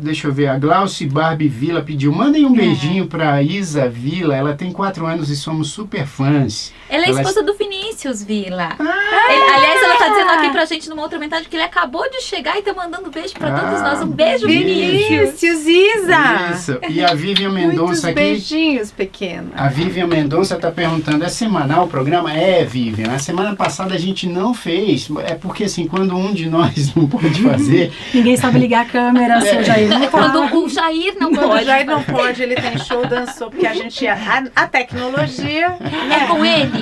Deixa eu ver, a Glauci Barbie Vila pediu, mandem um beijinho pra Isa Vila, ela tem 4 anos e somos super fãs. Ela é Ela- esposa do Vinícius Vila. Aliás, ela tá dizendo aqui pra gente numa outra mensagem que ele acabou de chegar e tá mandando beijo pra todos nós. Um beijo, Vinícius. Vinícius, Isa. Isso. E a Vivian Muitos Mendonça aqui. beijinhos, pequena. A Vivian Mendonça está perguntando, é semanal o programa? É, Vivian. A semana passada a gente não fez. É porque, assim, quando um de nós não pode fazer... Ninguém sabe ligar a câmera, seu Jair não tá. Quando o Jair não Quando pode. o Jair não pode, ele tem show, dançou, porque a gente... A tecnologia... É com ele.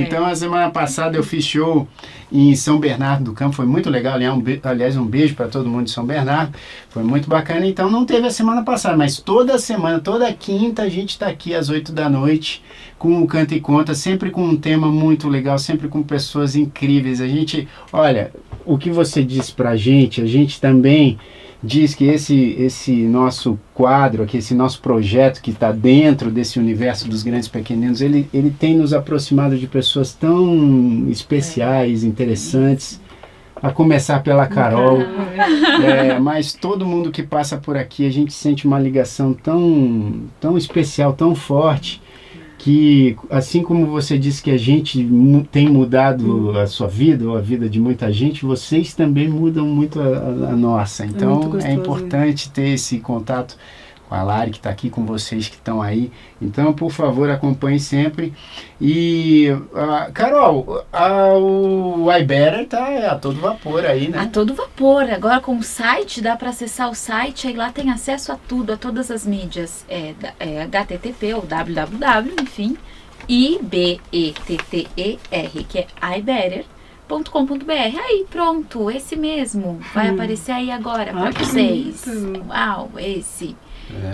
Então, a semana passada eu fiz show em São Bernardo do Campo. Foi muito legal. Aliás, um beijo para todo mundo de São Bernardo. Foi muito bacana. Então, não teve a semana passada, mas toda semana, toda quinta, a gente está aqui às 8 da noite com o Canta e Conta, sempre com um tema muito legal, sempre com pessoas incríveis. A gente, olha, o que você disse pra gente, a gente também diz que esse nosso quadro aqui, esse nosso projeto que está dentro desse universo dos grandes pequeninos, ele tem nos aproximado de pessoas tão especiais, interessantes, a começar pela Carol, mas todo mundo que passa por aqui, a gente sente uma ligação tão especial, tão forte, que assim como você disse que a gente tem mudado a sua vida ou a vida de muita gente, vocês também mudam muito a nossa. Então muito gostoso, importante ter esse contato com a Lari, que está aqui, com vocês que estão aí. Então, por favor, acompanhe sempre. E, Carol, o iBetter está a todo vapor aí, né? A todo vapor. Agora com o site, dá para acessar o site, aí lá tem acesso a tudo, a todas as mídias. HTTP ou www, enfim, IBETTER, que é iBetter.com.br. Aí, pronto, esse mesmo. Vai aparecer aí agora para vocês. Uau, esse.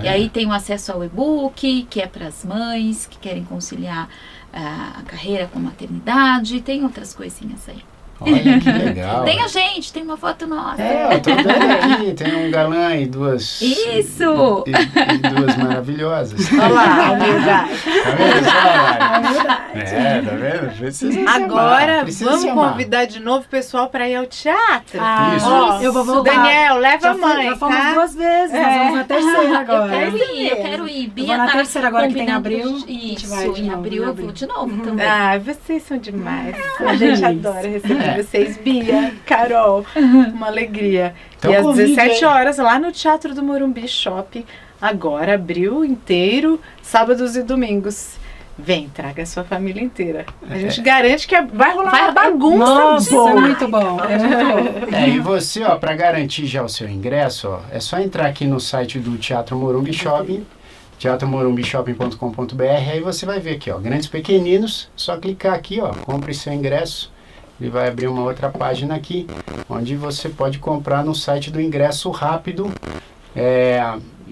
E aí tem o acesso ao e-book, que é para as mães que querem conciliar a carreira com a maternidade. Tem outras coisinhas aí. Olha que legal. Tem a gente, tem uma foto nossa. Eu tô vendo aqui, tem um galã e duas... Isso! E duas maravilhosas. Olha lá, a humildade. Tá vendo só, Lari? Tá vendo? Precisa se Agora, amar, precisa se vamos amar. convidar de novo o pessoal para ir ao teatro. Isso. Ó, Eu vou voltar. Daniel, leva Já a mãe, já fomos tá? 2 vezes, nós vamos na terceira agora. Eu quero ir. Eu Bia vou na tá terceira agora que tem combinando- abril, a gente Isso, vai de em novo, abril em eu abril. vou de novo também. Ah, vocês são demais. A Uma gente delícia. adora receber vocês, Bia, Carol. Uma alegria. Então e às convide 17 aí. horas, lá no Teatro do Morumbi Shopping, agora, abril inteiro, sábados e domingos. Vem, traga a sua família inteira. A gente garante que vai rolar uma bagunça. Nossa, boa. é muito bom. É muito bom. E você, ó, para garantir já o seu ingresso, ó, é só entrar aqui no site do Teatro Morumbi Shopping, teatromorumbishopping.com.br, aí você vai ver aqui, ó, Grandes Pequeninos, só clicar aqui, ó, compre seu ingresso, ele vai abrir uma outra página aqui, onde você pode comprar no site do ingresso rápido,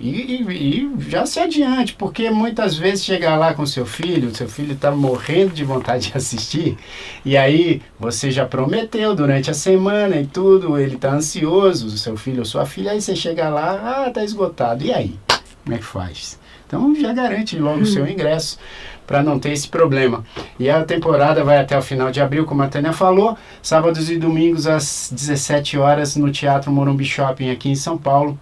e já se adiante, porque muitas vezes chegar lá com seu filho está morrendo de vontade de assistir, e aí você já prometeu durante a semana e tudo, ele está ansioso, seu filho ou sua filha, aí você chega lá, tá esgotado, e aí? Como é que faz? Então já garante logo o seu ingresso para não ter esse problema. E a temporada vai até o final de abril, como a Tânia falou, sábados e domingos às 17 horas no Teatro Morumbi Shopping aqui em São Paulo.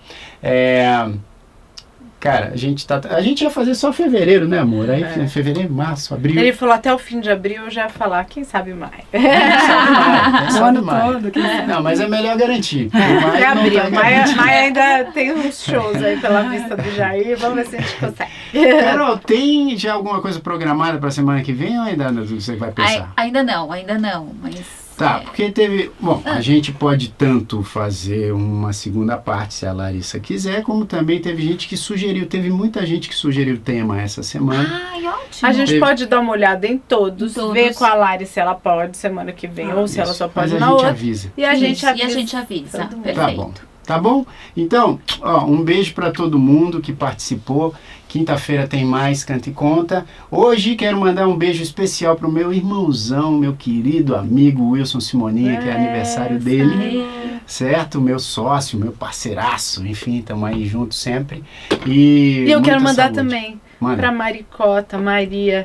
Cara, a gente ia fazer só fevereiro, né, amor? Aí fevereiro, março, abril. Ele falou até o fim de abril, eu já ia falar, quem sabe mais. Quem sabe O ano mais. todo. que- Não, mas é melhor garantir. Até abril, Tá mas ainda tem uns shows aí pela vista do Jair, vamos ver se a gente consegue. Carol, tem já alguma coisa programada para semana que vem ou ainda você vai pensar? Ainda não, mas Tá, porque teve... Bom, a gente pode tanto fazer uma segunda parte, se a Larissa quiser, como também teve gente que sugeriu. Teve muita gente que sugeriu o tema essa semana. Ai, ótimo. A gente Teve. pode dar uma olhada em todos, Todos. ver com a Lari se ela pode semana que vem, ou se ela só pode Mas na a gente outra. avisa. E a gente Isso, avisa. E a gente avisa. todo mundo. Perfeito. Tá bom. Tá bom? Então, ó, um beijo para todo mundo que participou. Quinta-feira tem mais Canta e Conta. Hoje quero mandar um beijo especial pro meu irmãozão, meu querido amigo Wilson Simoninha, que é aniversário dele. Certo? Meu sócio, meu parceiraço, enfim, estamos aí juntos sempre. E E eu quero muita mandar saúde. também Manda. pra Maricota, Maria,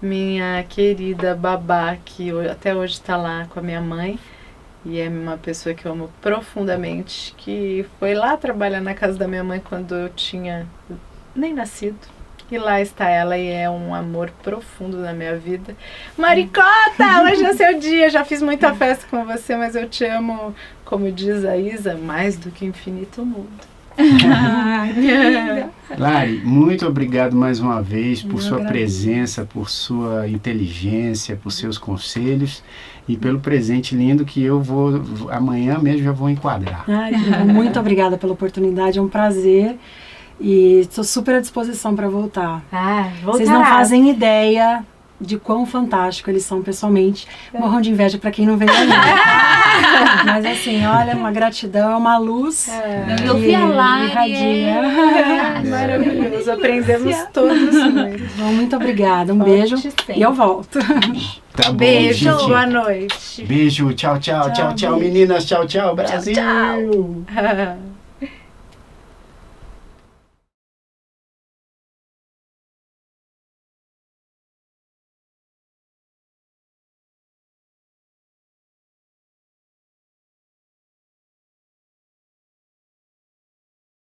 minha querida babá, que até hoje está lá com a minha mãe. E é uma pessoa que eu amo profundamente, que foi lá trabalhar na casa da minha mãe quando eu tinha nem nascido. E lá está ela e é um amor profundo na minha vida. Maricota, hoje é seu dia, já fiz muita festa com você, mas eu te amo, como diz a Isa, mais do que infinito mundo. Lari, muito obrigado mais uma vez por Eu sua agradeço. presença, por sua inteligência, por seus conselhos e pelo presente lindo que eu vou, amanhã mesmo já vou enquadrar. Ai, que bom. Muito obrigada pela oportunidade, é um prazer. E estou super à disposição para voltar. Vocês não fazem ideia de quão fantástico eles são pessoalmente. Morram de inveja para quem não veio ali. Mas assim, olha, uma gratidão, uma luz. Eu vi a que Lari. irradia. Maravilhoso, aprendemos todos muito. Então, muito obrigada, um Volte beijo sempre. e eu volto. Tá bom, Beijo, gente. boa noite. Beijo, tchau, tchau, tchau, tchau, meninas, tchau, tchau, Brasil. Tchau.